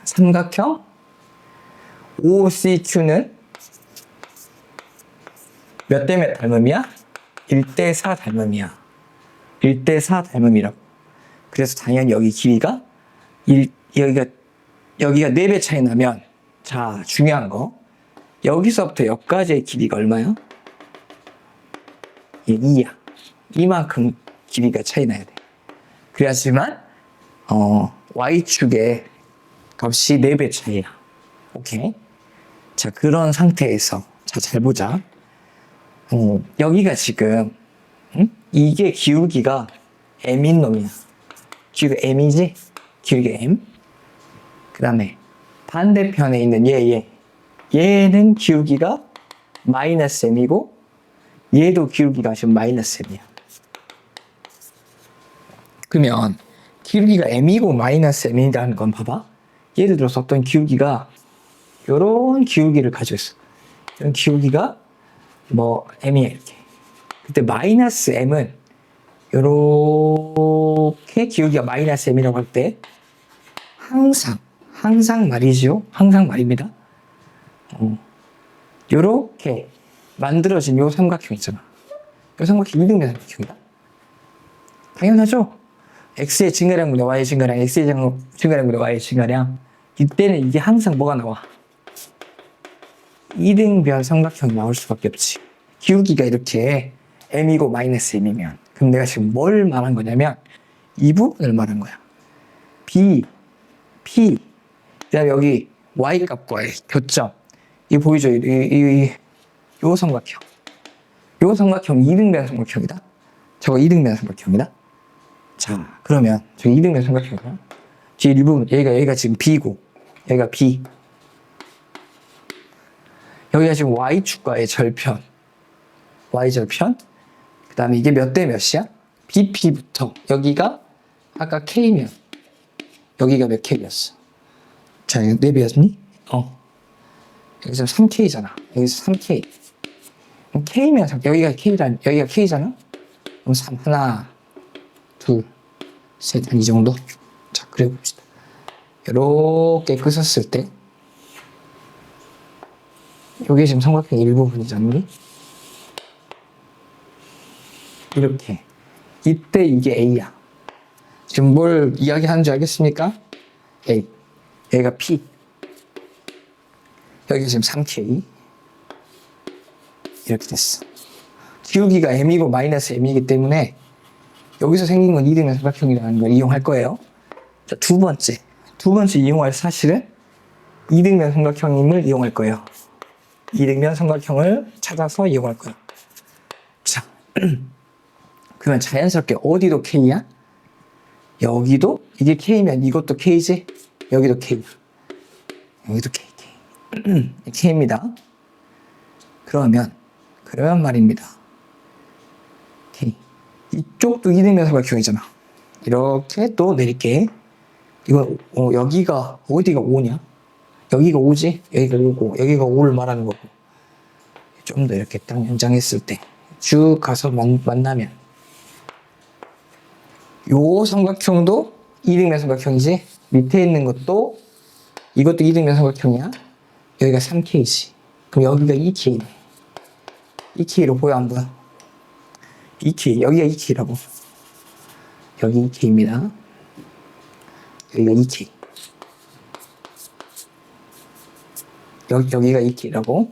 삼각형 OCQ는 몇 대 몇 닮음이야? 1대 4 닮음이야. 1대 4 닮음이라고. 그래서 당연히 여기 길이가 여기가 4배 차이 나면, 자, 중요한 거, 여기서부터 여기까지의 길이가 얼마야? 2야. 이만큼 길이가 차이 나야 돼. 그래야지만 Y축의 값이 4배 차이야. 오케이? 자, 그런 상태에서 자, 잘 보자. 여기가 지금 이게 기울기가 M인 놈이야. 기울기가 M이지? 기울기가 M. 그 다음에 반대편에 있는 얘는 기울기가 마이너스 M이고 얘도 기울기가 지금 마이너스 M이야. 그러면 기울기가 M이고 마이너스 M이라는 건 봐봐. 예를 들어서 어떤 기울기가 요런 기울기를 가지고 있어. 이런 기울기가 뭐 M이야 이렇게. 그때 마이너스 M은 요렇게 기울기가 마이너스 M이라고 할 때 항상 말이죠. 항상 말입니다. 요렇게 만들어진 요 삼각형 있잖아. 요 삼각형 2등변 삼각형이다. 당연하죠? x의 증가량분의 y의 증가량, x의 증가량분의 y의 증가량. 이때는 이게 항상 뭐가 나와? 2등변 삼각형이 나올 수밖에 없지. 기울기가 이렇게 m이고 마이너스 m이면. 그럼 내가 지금 뭘 말한 거냐면 이 부분을 말한 거야. b, p, 그다음에 여기 y 값과의 교점. 이 보이죠? 요 삼각형. 요 삼각형 2등변 삼각형이다. 저거 2등변 삼각형이다. 자, 그러면 저 2등변 삼각형이다. 뒤에 일부분, 여기가 지금 B고, 여기가 B. 여기가 지금 Y축과의 절편. Y절편. 그 다음에 이게 몇 대 몇이야? BP부터. 여기가 아까 K면, 여기가 몇 K였어? 자, 이거 4배였니? 여기서 3K잖아. 여기서 3K. 그럼 K면, 여기가 K잖아? 그럼 3, 하나, 둘, 셋, 한 이 정도? 자, 그래 봅시다. 이렇게 끄었을 때, 요게 지금 삼각형 일부분이잖니? 이렇게. 이때 이게 A야. 지금 뭘 이야기하는지 알겠습니까? A. 여기가 P. 여기가 지금 3K. 이렇게 됐어. 기울기가 M이고 마이너스 M이기 때문에 여기서 생긴 건 2등변 삼각형이라는 걸 이용할 거예요. 자, 두 번째 이용할 사실은 2등변 삼각형임을 이용할 거예요. 2등변 삼각형을 찾아서 이용할 거예요. 자, 그러면 자연스럽게 어디도 K야? 여기도 이게 K면 이것도 K지? 여기도 K야. 여기도 K. K입니다. 그러면 말입니다. K. 이쪽도 2등변 삼각형이잖아. 이렇게 또 내릴게. 이건 여기가 어디가 5냐? 여기가 5지? 여기가 5고 여기가 5를 말하는 거고. 좀 더 이렇게 딱 연장했을 때 쭉 가서 만나면 요 삼각형도 2등변 삼각형이지? 밑에 있는 것도 이것도 2등변 삼각형이야. 여기가 3K지. 그럼 여기가 2K네. 2K로 보여, 안 보여? 2K, 여기가 2K라고. 여기 2K입니다. 여기가 2K. 여기가 2K라고.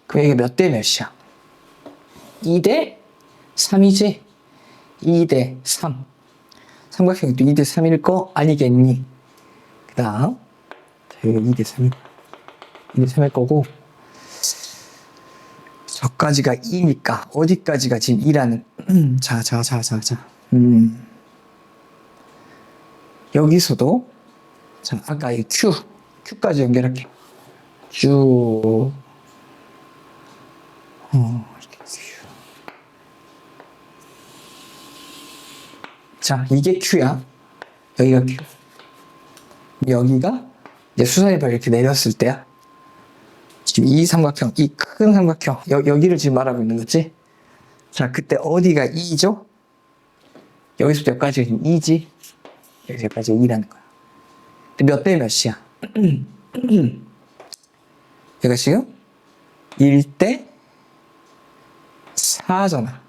그럼 이게 몇 대 몇이야? 2대 3이지? 2대 3. 삼각형이 또 2대 3일 거 아니겠니? 그 다음, 여기가 2대 3일, 2대 3일 거고, 저까지가 2니까, 어디까지가 지금 2라는, 자. 여기서도, 자, 아까 이 Q까지 연결할게. Q, 자, 이게 Q야. 여기가 Q. 여기가 이제 수선이 이렇게 내렸을 때야. 지금 이 삼각형, 이 큰 삼각형, 여기를 지금 말하고 있는 거지? 자, 그때 어디가 2죠? 여기서부터 여기까지가 2지? 여기서 여기까지가 2라는 거야. 근데 몇 대 몇이야? 얘가 지금 1대 4잖아.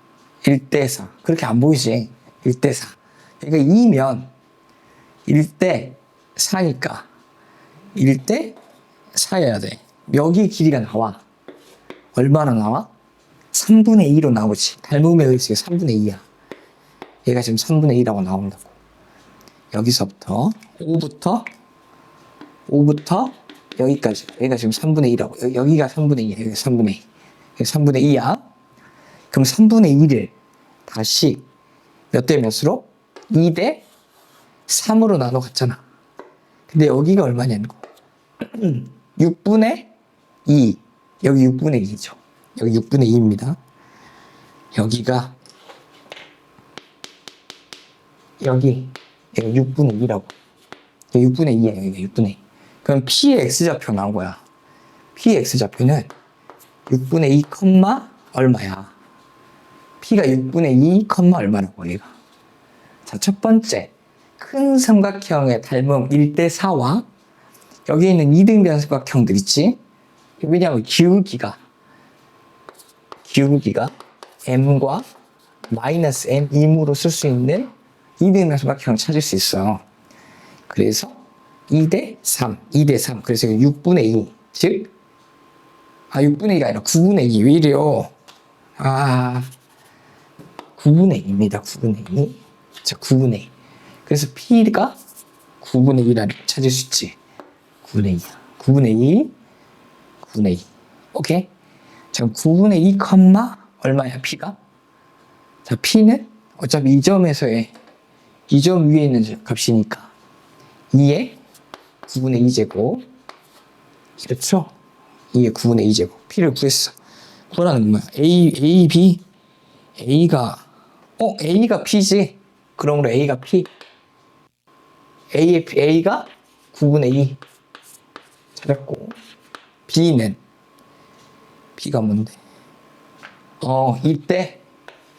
1대 4. 그렇게 안 보이지? 1대 4. 그러니까 2면 1대 4니까 1대 4여야 돼. 여기 길이가 나와. 얼마나 나와? 3분의 2로 나오지. 닮음의 의식이 3분의 2야. 얘가 지금 3분의 2라고 나온다고. 여기서부터 5부터 여기까지. 여기가 지금 3분의 2라고. 여기가 3분의 2야. 여기가 3분의 2. 여기 3분의 2야. 그럼 3분의 2를 다시 몇 대 몇으로? 2대 3으로 나눠 갔잖아. 근데 여기가 얼마냐는 거. 6분의 2. 여기 6분의 2죠. 여기 6분의 2입니다. 여기가 여기 6분의 2라고. 6분의 2야. 여기가 6분의 2. 그럼 P의 X좌표 나온 거야. P의 X좌표는 6분의 2, 얼마야? P가 6분의 2, 얼마라고 얘가. 자, 첫 번째. 큰 삼각형의 닮음 1대 4와 여기 있는 이등변 삼각형들 있지? 왜냐하면 기울기가 m과 마이너스 m 임으로 쓸 수 있는 이등변 삼각형을 찾을 수 있어요. 그래서 2대 3. 그래서 6분의 2. 즉, 6분의 2가 아니라 9분의 2. 왜 이래요? 9분의 2입니다. 9분의 2. 자, 9분의 2. 그래서 P가 9분의 2라는 걸 찾을 수 있지. 9분의 2야. 9분의 2. 오케이? 자, 9분의 2, 얼마야, P가? 자, P는 어차피 이 점에서의 이 점 위에 있는 값이니까 2의 9분의 2제곱. 그렇죠? 2의 9분의 2제곱. P를 구했어. 구하라는 건 뭐야? A, B. A가 P지? 그러므로 A가 P. A가 9분의 2 찾았고, B가 뭔데?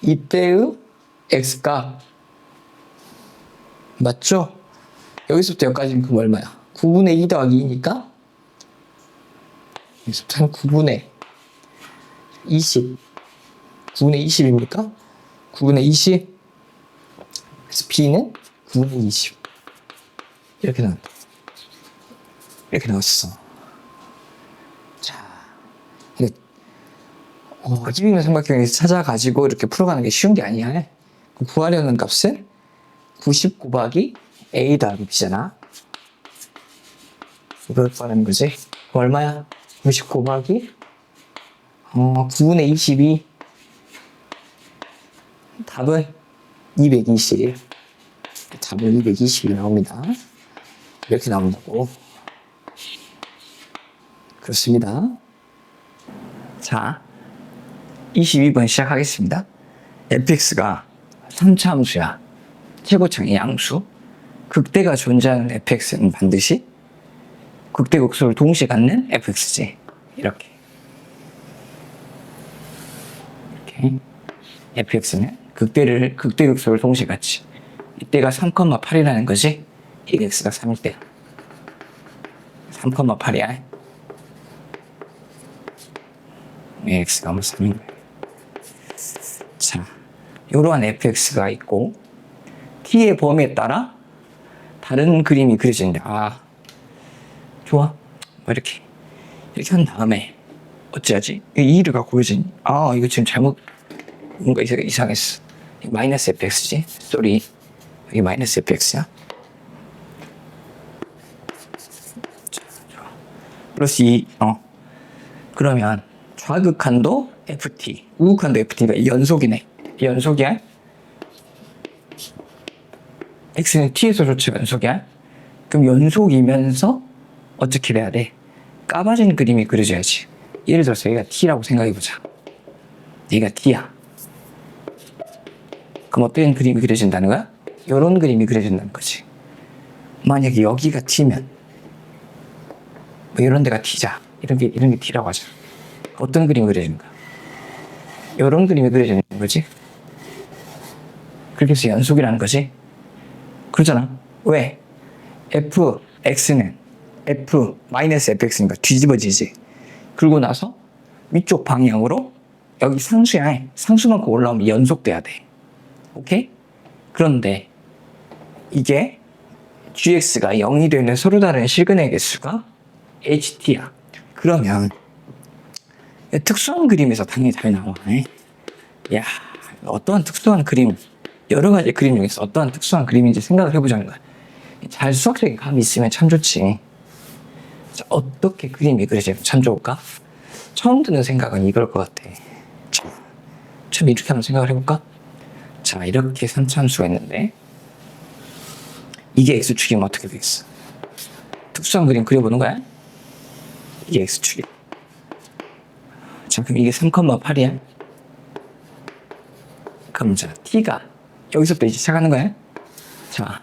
이때의 X값. 맞죠? 여기서부터 여기까지는 그럼 얼마야? 9분의 2 더하기 2니까 여기서부터 한 9분의 20. 9분의 20입니까? 9분의 20. 그래서 B는 9분의 20. 이렇게 나온다. 이렇게 나왔어. 자, 이등변 삼각형에서 찾아가지고 이렇게 풀어가는 게 쉬운 게 아니야. 구하려는 값은 90 곱하기 A 더하기 B잖아. 이걸 구하는 거지. 얼마야? 90 곱하기 9분의 22. 답은 220. 답은 220이 나옵니다. 이렇게 나온다고. 그렇습니다. 자, 22번 시작하겠습니다. fx가 3차 함수야. 최고창의 양수. 극대가 존재하는 fx는 반드시 극대 극소를 동시에 갖는 fx지. 이렇게 fx는 극대 극소를 동시에 갖지. 이때가 3,8이라는 거지. 이 x가 3일 때야. 3,8이야. x가 뭐 3인 거예요. 자, 이러한 fx가 있고 t의 범위에 따라 다른 그림이 그려지는데 좋아. 뭐 이렇게 한 다음에 어찌하지? 이 2를 갖고 보여지니? 이거 지금 잘못 뭔가 이상했어. 마이너스 fx지? 쏘리. 여기 마이너스 fx야? 플러스 2. 그러면 좌극한도 ft, 우극한도 ft가 연속이네. 연속이야? x는 t에서 조차 연속이야? 그럼 연속이면서 어떻게 돼야 돼? 까봐진 그림이 그려져야지. 예를 들어서 얘가 t라고 생각해보자. 얘가 t야. 그럼 어떤 그림이 그려진다는 거야? 이런 그림이 그려진다는 거지. 만약에 여기가 t면 뭐 이런 데가 t자. 이런 게 t라고 하자. 어떤 그림이 그려지는 거야? 이런 그림이 그려지는 거지. 그렇게 해서 연속이라는 거지. 그렇잖아. 왜? fx는 f-fx니까 뒤집어지지. 그러고 나서 위쪽 방향으로 여기 상수야. 상수만큼 올라오면 연속돼야 돼. 오케이? 그런데 이게 gx가 0이 되는 서로 다른 실근의 개수가 ht야. 그러면 특수한 그림에서 당연히 잘 나와. 야, 어떠한 특수한 그림, 여러 가지 그림 중에서 어떠한 특수한 그림인지 생각을 해보자는 거야. 잘 수학적인 감이 있으면 참 좋지. 자, 어떻게 그림이 그려지면 참 좋을까? 처음 드는 생각은 이걸 것 같아. 참 이렇게 한번 생각을 해볼까? 자, 이렇게 3차함수가 있는데 이게 x축이면 어떻게 되겠어? 특수한 그림 그려보는 거야? 이게 x축이야. 자, 그럼 이게 3,8이야? 그럼 자, t가 여기서부터 이제 시작하는 거야? 자,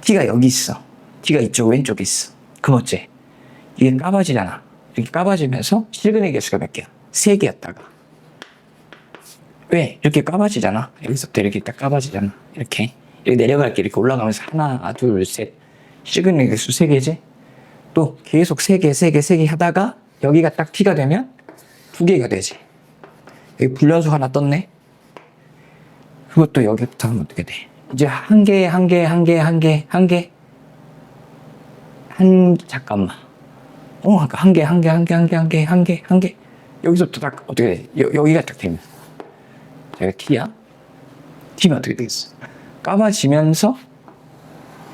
t가 여기 있어. t가 이쪽 왼쪽에 있어. 그럼 어째? 이게 까봐지잖아. 이렇게 까봐지면서 실근의 개수가 몇 개야? 3개였다가. 왜? 이렇게 까봐지잖아. 여기서부터 이렇게 딱 까봐지잖아. 이렇게 내려갈게. 이렇게 올라가면서 하나, 둘, 셋. 실근의 개수 3개지? 또 계속 3개 하다가 여기가 딱 t가 되면 2개가 되지. 여기 불연속 하나 떴네? 그것도 여기부터 하면 어떻게 돼? 이제 잠깐만. 한 개. 여기서부터 딱 어떻게 돼? 여기가 딱 되면. 제가 t야? t면 어떻게 되겠어? 까마지면서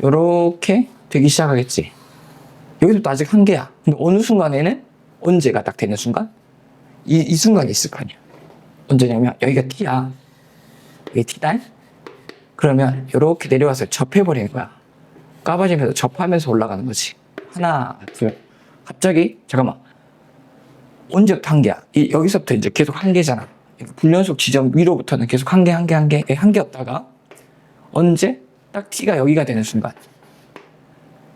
요렇게 되기 시작하겠지. 여기서부터 아직 1개야. 근데 어느 순간에는 언제가 딱 되는 순간? 이 순간이 있을 거 아니야. 언제냐면 여기가 t야. 여기 t다? 그러면 이렇게 내려와서 접해버리는 거야. 까봐지면서 접하면서 올라가는 거지. 하나, 둘. 갑자기 잠깐만. 언제부터 1개야? 여기서부터 이제 계속 1개잖아. 불연속 지점 위로부터는 계속 1개였다가 언제? 딱 t가 여기가 되는 순간.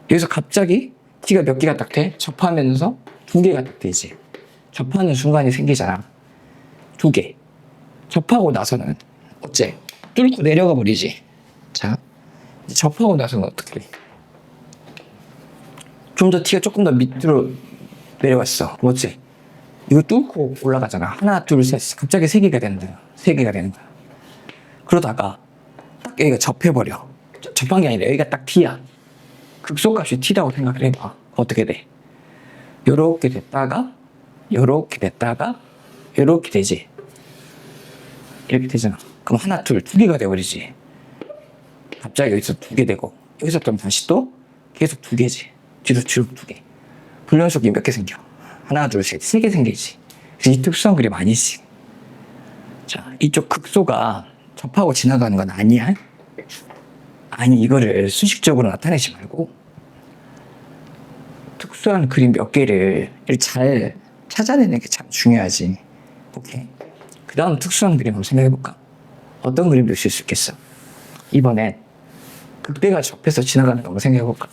여기서 갑자기 t가 몇 개가 딱 돼? 접하면서 2개가 딱 되지. 접하는 순간이 생기잖아. 2개. 접하고 나서는 어째? 뚫고 내려가 버리지. 자, 이제 접하고 나서는 어떻게 돼? 좀 더 t가 조금 더 밑으로 내려왔어. 어째? 이거 뚫고 올라가잖아. 하나, 둘, 셋. 갑자기 3개가 되는 거야. 3개가 되는 거야. 그러다가 딱 여기가 접해버려. 접한 게 아니라 여기가 딱 t야. 극소값이 t라고 생각을 해봐. 어떻게 돼? 요렇게 됐다가 요렇게 되지. 이렇게 되잖아. 그럼 하나, 둘, 2개가 돼버리지. 갑자기 여기서 2개 되고 여기서 또 다시 또 계속 2개지. 뒤로 2개. 불연속이 몇 개 생겨? 하나, 둘, 셋, 3개 생기지. 그래서 이 특수한 그림 아니지. 자, 이쪽 극소가 접하고 지나가는 건 아니야. 아니, 이거를 수식적으로 나타내지 말고 특수한 그림 몇 개를 잘 찾아내는 게 참 중요하지. 오케이. 그 다음 특수한 그림 한번 생각해볼까? 어떤 그림도 있을 수 있겠어? 이번엔 극대가 접해서 지나가는 거 한번 생각해볼까?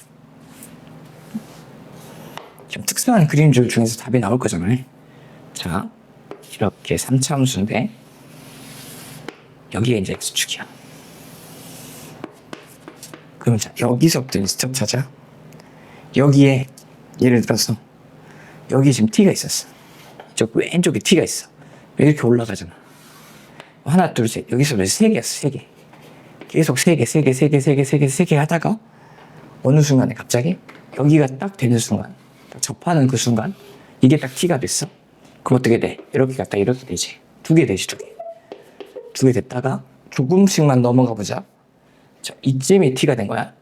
좀 특수한 그림들 중에서 답이 나올 거잖아요. 자, 이렇게 3차함수인데 여기가 이제 x축이야. 그럼 자, 여기서부터 이제 스텝 찾아. 여기에 예를 들어서 여기 지금 t가 있었어. 저 왼쪽에 t가 있어. 이렇게 올라가잖아. 하나, 둘, 셋. 여기서부터 세 개였어, 세 개. 계속 세 개 하다가 어느 순간에 갑자기 여기가 딱 되는 순간, 딱 접하는 그 순간, 이게 딱 T가 됐어. 그럼 어떻게 돼? 이렇게 갔다 이렇게 되지. 두 개 되지, 두 개. 두 개 됐다가 조금씩만 넘어가 보자. 자, 이쯤이 T가 된 거야.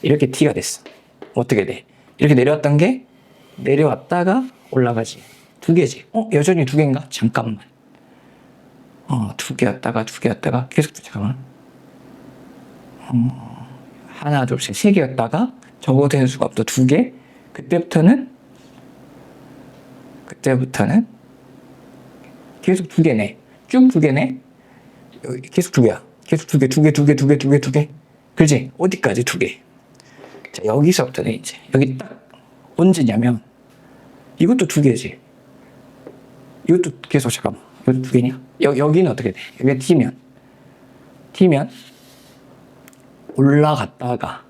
이렇게 T가 됐어. 어떻게 돼? 이렇게 내려왔던 게 내려왔다가 올라가지. 두 개지. 여전히 두 개인가? 잠깐만. 두 개였다가 계속 잠깐만. 하나, 둘, 셋, 세 개였다가 적어도 되는 수가 없어. 두 개. 그때부터는 계속 두 개네. 쭉 두 개네. 계속 두 개야. 계속 두 개. 그렇지? 어디까지 두 개. 자, 여기서부터는 이제 여기 딱 언제냐면 이것도 두 개지. 이것도 계속 잠깐만. 이것도 두 개냐? 여기는 어떻게 돼? 여기가 T면 올라갔다가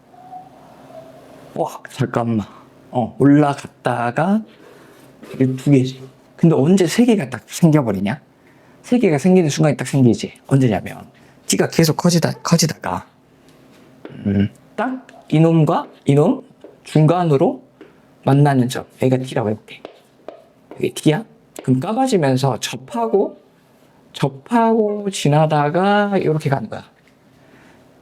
잠깐만. 올라갔다가 이게 두 개지. 근데 언제 세 개가 딱 생겨버리냐? 세 개가 생기는 순간이 딱 생기지. 언제냐면 T가 계속 커지다가 딱 이놈과 이놈 중간으로 만나는 점. 여기가 T라고 해볼게. 여기 T야? 그럼 까봐지면서 접하고 지나다가 이렇게 가는 거야.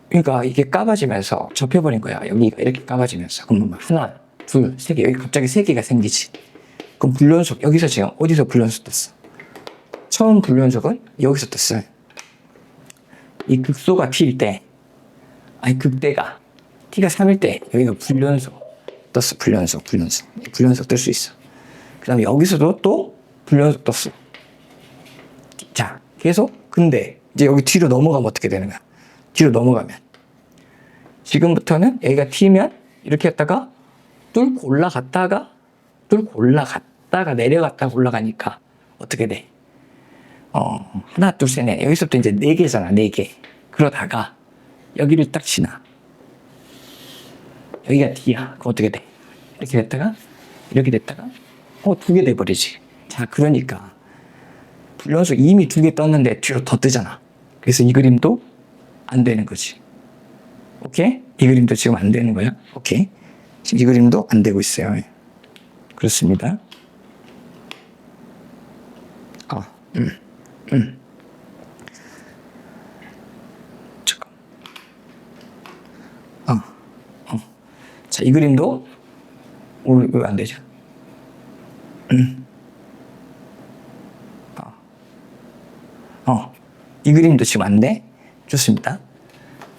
그러니까 이게 까봐지면서 접해버린 거야. 여기가 이렇게 까봐지면서. 그럼 하나, 둘, 세 개. 여기 갑자기 세 개가 생기지. 그럼 불연속. 여기서 지금 어디서 불연속 떴어? 처음 불연속은 여기서 떴어요. 이 극소가 T일 때, 극대가 T가 3일 때 여기가 불연속 떴어. 불연속 뜰 수 있어. 그 다음에 여기서도 또 불연속 떴어. 자, 계속. 근데 이제 여기 뒤로 넘어가면 어떻게 되는 거야? 뒤로 넘어가면 지금부터는 여기가 T면 이렇게 했다가 뚫고 올라갔다가 내려갔다가 올라가니까 어떻게 돼? 하나, 둘, 셋, 넷. 여기서부터 이제 네 개잖아, 네 개. 그러다가 여기를 딱 지나. 여기가 T야. 그럼 어떻게 돼? 이렇게 됐다가 두 개 돼버리지. 자, 그러니까 불연속 이미 두 개 떴는데 뒤로 더 뜨잖아. 그래서 이 그림도 안 되는 거지. 오케이? 이 그림도 지금 안 되는 거야. 오케이? 지금 이 그림도 안 되고 있어요. 그렇습니다. 잠깐. 자, 이 그림도 왜 안 되죠? 이 그림도 지금 안 돼? 좋습니다.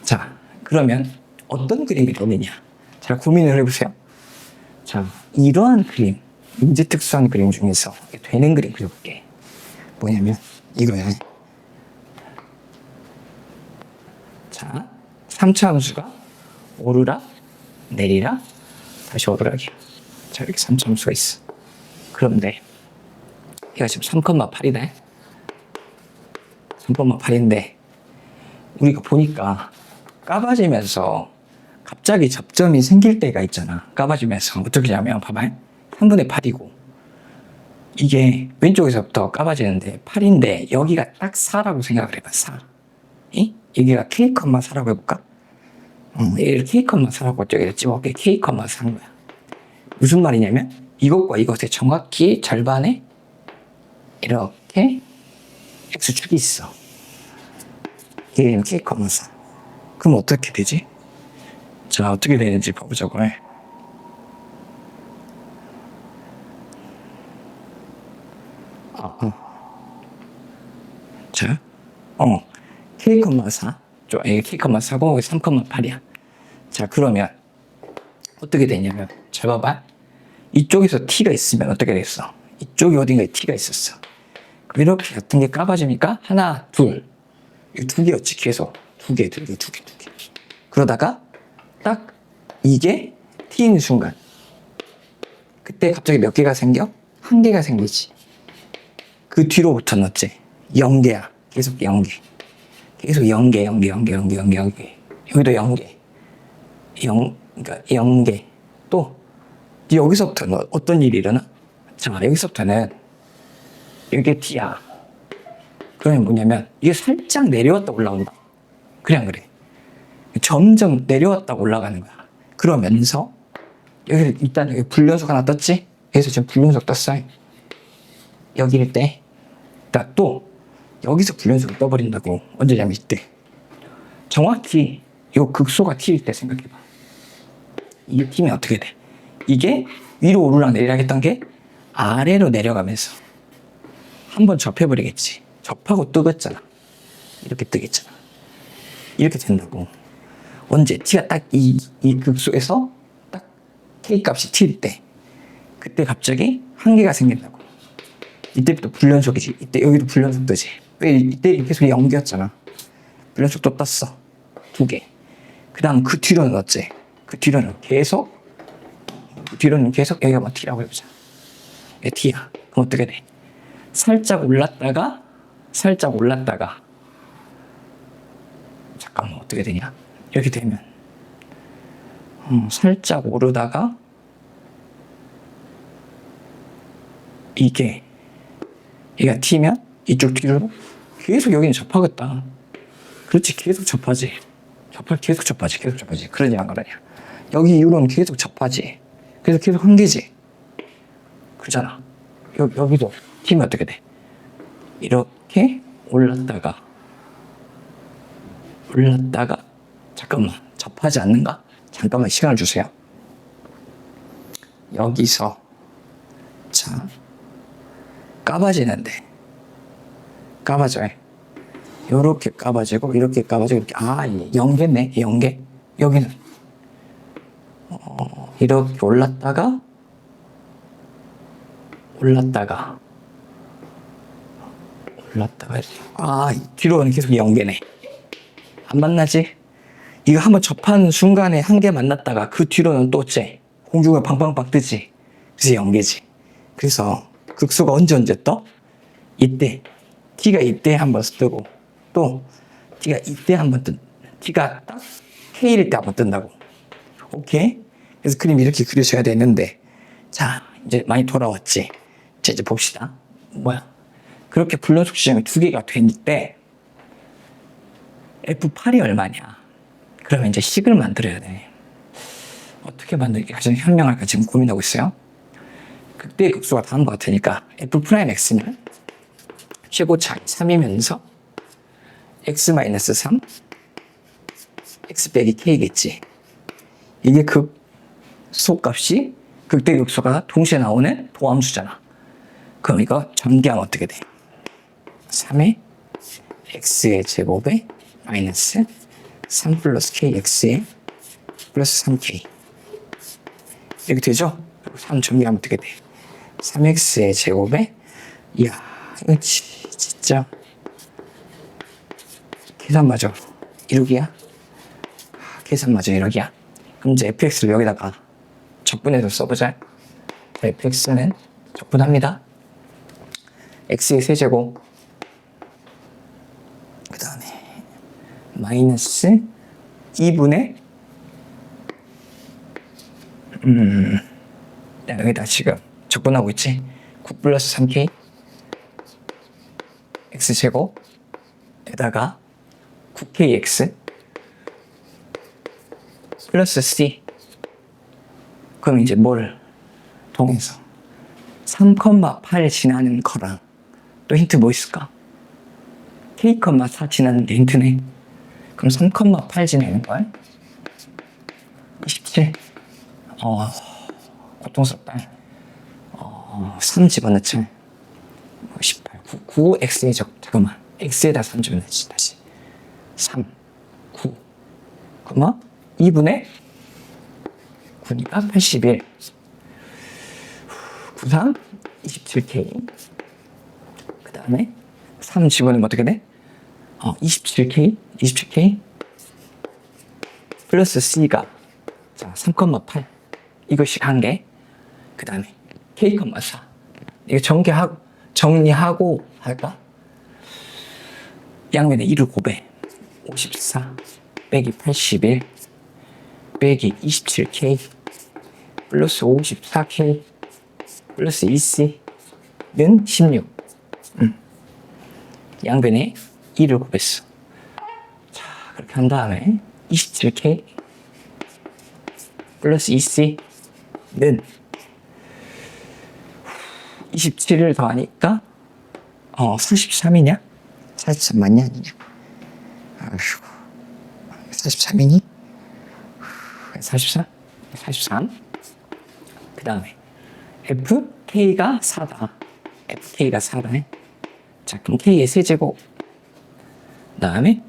자, 그러면 어떤 그림이 되느냐? 잘 고민을 해보세요. 자, 이러한 그림, 인지특수한 그림 중에서 되는 그림 그려볼게. 뭐냐면 이거야. 자, 3차 함수가 오르락, 내리락, 다시 오르락이야. 자, 이렇게 3차 함수가 있어. 그런데 얘가 지금 3,8이네. 3,8인데 우리가 보니까 까봐지면서 갑자기 접점이 생길 때가 있잖아. 까봐지면서 어떻게 하냐면 봐봐요. 3분의 8이고 이게 왼쪽에서부터 까봐지는데 8인데 여기가 딱 4라고 생각을 해봐. 4. 여기가 K,4라고 해볼까? 얘를 K,4라고 저기다 집어볼게. K,4인 거야. 무슨 말이냐면 이것과 이것의 정확히 절반에 이렇게 X축이 있어. 이게 K,4. 그럼 어떻게 되지? 자, 어떻게 되는지 봐보자고. 자, K,4. 이게 K,4고 3,8이야. 자, 그러면 어떻게 되냐면 잘 봐봐. 이쪽에서 T가 있으면 어떻게 됐어? 이쪽이 어딘가에 T가 있었어. 이렇게 같은 게 까봐지니까 하나, 둘. 이거 두 개였지, 계속. 두 개. 그러다가 딱 이게 T인 순간. 그때 갑자기 몇 개가 생겨? 한 개가 생기지. 그 뒤로부터는 어째? 0개야. 계속 0개. 계속 0개. 여기도 0개. 그러니까 0개. 또 여기서부터는 어떤 일이 일어나? 자, 여기서부터는 이게 T야. 그러면 뭐냐면 이게 살짝 내려왔다 올라온다. 그래 안 그래? 점점 내려왔다 올라가는 거야. 그러면서 여기 일단 여기 불연속 하나 떴지? 여기서 지금 불연속 떴어요. 여기를 때, 또 여기서 불연속을 떠버린다고. 언제냐면 이때. 정확히 이 극소가 T일 때 생각해봐. 이게 T면 어떻게 돼? 이게 위로 오르락 내리락 했던 게 아래로 내려가면서 한번 접해버리겠지. 접하고 뜨겠잖아. 이렇게 뜨겠잖아. 이렇게 된다고. 언제? T가 딱 이 극소에서 딱 K 값이 T일 때, 그때 갑자기 한계가 생긴다고. 이때부터 불연속이지. 이때 여기도 불연속 뜨지. 왜 이때 계속 연기였잖아. 불연속도 떴어. 2개. 그 다음 그 뒤로는 어째? 그 뒤로는 계속 여기가 뭐 T라고 해보자. 이게 T야. 그럼 어떻게 돼? 살짝 올랐다가 잠깐만 어떻게 되냐? 이렇게 되면 살짝 오르다가 얘가 T면 이쪽 뒤로 계속 여기는 접하겠다. 그렇지, 계속 접하지. 계속 접하지. 그러냐 안 그러냐? 여기 이후로는 계속 접하지. 그래서 계속 한계지. 그러잖아. 여기도 T면 어떻게 돼? 이렇게 올랐다가 잠깐만 접하지 않는가? 잠깐만 시간을 주세요. 여기서 자 까봐지는데 까봐져요. 요렇게 까봐지고 이렇게 까봐지고 이렇게 연계네. 연계. 여기는 이렇게 올랐다가 이렇게 뒤로는 계속 연계네. 안 만나지? 이거 한번 접하는 순간에 한계 만났다가 그 뒤로는 또 어째? 공중을 팡팡팡 뜨지. 그래서 연계지. 그래서 극소가 언제 떠? 이때. T가 이때 한번 뜨고 또 T가 이때 한번 T가 딱 K일 때 한번 뜬다고. 오케이? 그래서 그림 이렇게 그려줘야 되는데, 자 이제 많이 돌아왔지. 자 이제 봅시다. 그렇게 불연속 시점이 2개가 됐을 때 F8이 얼마냐? 그러면 이제 식을 만들어야 돼. 어떻게 만들기 가장 현명할까 지금 고민하고 있어요. 그때 극소가 다음과 같으니까 F'X는 최고차이 3이면서 X-3 X 빼기 K겠지. 이게 극소값이 극대 극소가 동시에 나오는 도함수잖아. 그럼 이거 전개하면 어떻게 돼? 3의 X의 제곱에 마이너스 3 플러스 KX의 플러스 3K 이렇게 되죠? 3 정리하면 어떻게 돼? 3X의 제곱에 이야 이거 진짜 계산 맞아 1억이야? 계산 맞아 1억이야? 그럼 이제 fx를 여기다가 적분해서 써보자. fx는 적분합니다. x의 세제곱 그 다음에 마이너스 2분의 여기다 지금 적분하고 있지. 9 플러스 3k x제곱에다가 9kx 플러스 c. 그럼 이제 뭘 통해서 3,8 지나는 거랑 또 힌트 뭐 있을까? k,4 지나는 게 힌트네. 그럼 3,8 지나는 걸 27. 고통스럽다. 3 집어넣자. 18. 9 x에 잠깐만. x에다 3 집어넣지 다시. 3, 9. 그러면 2분의 9니까 81. 93, 27k. 그 다음에 3 집어넣으면 어떻게 돼? 27k 플러스 c가 자 3,8 이것이 한 개. 그 다음에 k,4 이거 정리하고 할까? 양면에 1을 곱해 54 빼기 81 빼기 27k 플러스 54k 플러스 2c는 16 양변에 2를 곱했어. 자, 그렇게 한 다음에 27K 플러스 2C는 27을 더하니까 43이냐? 43 맞냐 아니냐? 아이고 43이니? 43? 43? 그 다음에 FK가 4다. FK가 4다. 자, 그럼 K의 세제곱. 그 다음에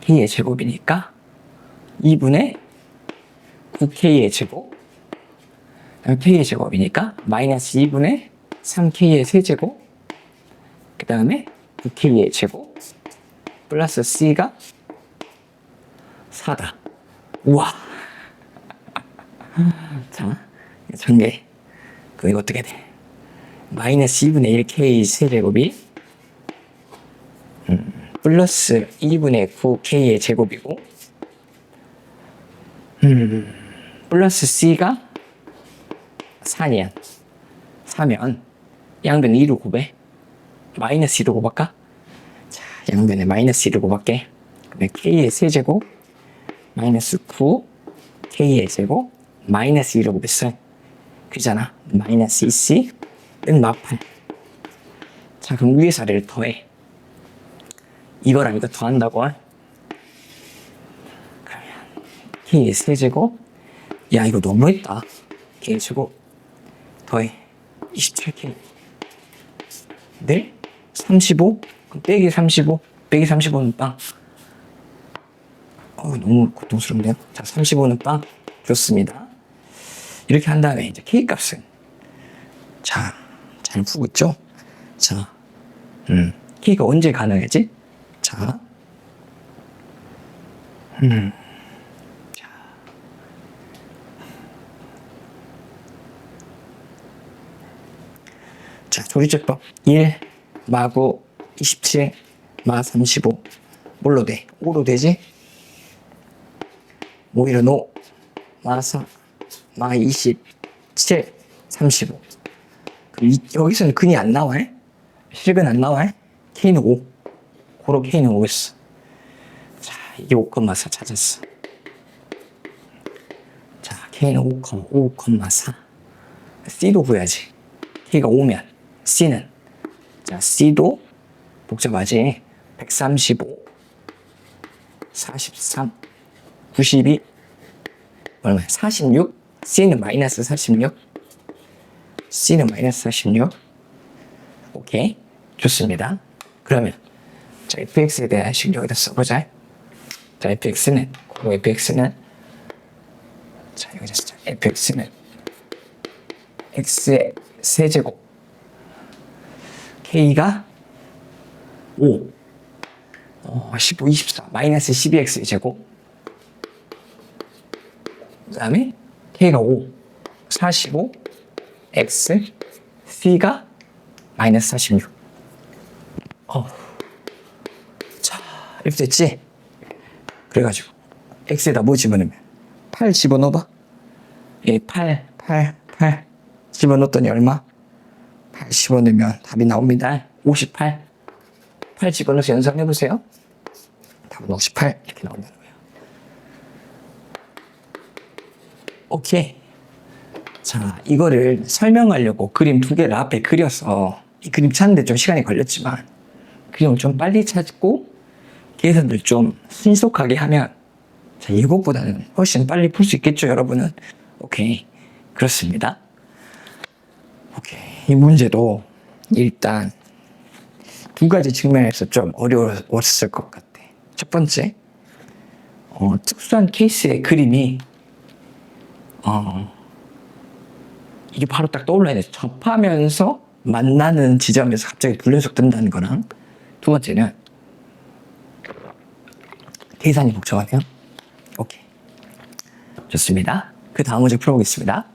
K의 제곱이니까 2분의 9K의 제곱. K의 제곱이니까 마이너스 2분의 3K의 세제곱. 그 다음에 9K의 제곱. 플러스 C가 4다. 우와. 자, 전개. 이거 어떻게 돼? 마이너스 2분의 1K 세제곱이 플러스 2분의 9K의 제곱이고 플러스 C가 4년 4면 양변 2로 곱해. 마이너스 2로 곱할까? 자, 양변에 마이너스 2를 곱할게. 그다음에 K의 세제곱 마이너스 9 K의 제곱 마이너스 2로 곱했어. 그잖아. 마이너스 2C는 마팔. 자, 그럼 위에서 아래를 더해. 이거랑 이거 더한다고. 그러면 K의 세제곱. 야, 이거 너무했다. K의 제곱 더해 27K 늘 35 그럼 빼기 35 빼기 35는 빵. 너무 고통스럽네요. 자, 35는 빵. 좋습니다. 이렇게 한 다음에 이제 K 값은 자, 잘 풀고 있죠? 자, K가 언제 가능하지? 자, 자, 조리제법 1 마구 27 마 35 뭘로 돼? 5로 되지? 5 1은 5 마 4 마 27 35 그럼 여기서는 근이 안 나와? 실근 안 나와? K는 5 고로 K는 5였어. 자, 이게 5,4 찾았어. 자, K는 5,4 C도 구해야지. K가 5면 C는 자, C도 복잡하지. 135 43 92 얼마야? 46 C는 마이너스 46 C는 마이너스 46 오케이 좋습니다. 그러면 자, fx에 대한 식 여기다 써보자. 자, fx는 자, 여기다 쓰자. fx는 x의 세제곱 k가 5 15 24 마이너스 12x 제곱 그 다음에 k가 5 45 x c가 마이너스 46 자, 이렇게 됐지? 그래가지고 x에다 뭐 집어넣으면 8 집어넣어봐. 8 집어넣었더니 얼마? 8 집어넣으면 답이 나옵니다. 58 8 집어넣어서 연산해보세요. 답은 58 이렇게 나온다는 거예요. 오케이. 자, 이거를 설명하려고 그림 2개를 앞에 그려서 이 그림 찾는데 좀 시간이 걸렸지만 그림을 좀 빨리 찾고 계산들 좀 신속하게 하면 자, 이것보다는 훨씬 빨리 풀 수 있겠죠, 여러분은? 오케이. 그렇습니다. 오케이. 이 문제도 일단 2가지 측면에서 좀 어려웠을 것 같아. 첫 번째, 특수한 케이스의 그림이 이게 바로 딱 떠올라야 돼. 접하면서 만나는 지점에서 갑자기 불연속 뜬다는 거랑 두 번째는 계산이 복잡하네요. 오케이. 좋습니다. 그 다음 문제 풀어보겠습니다.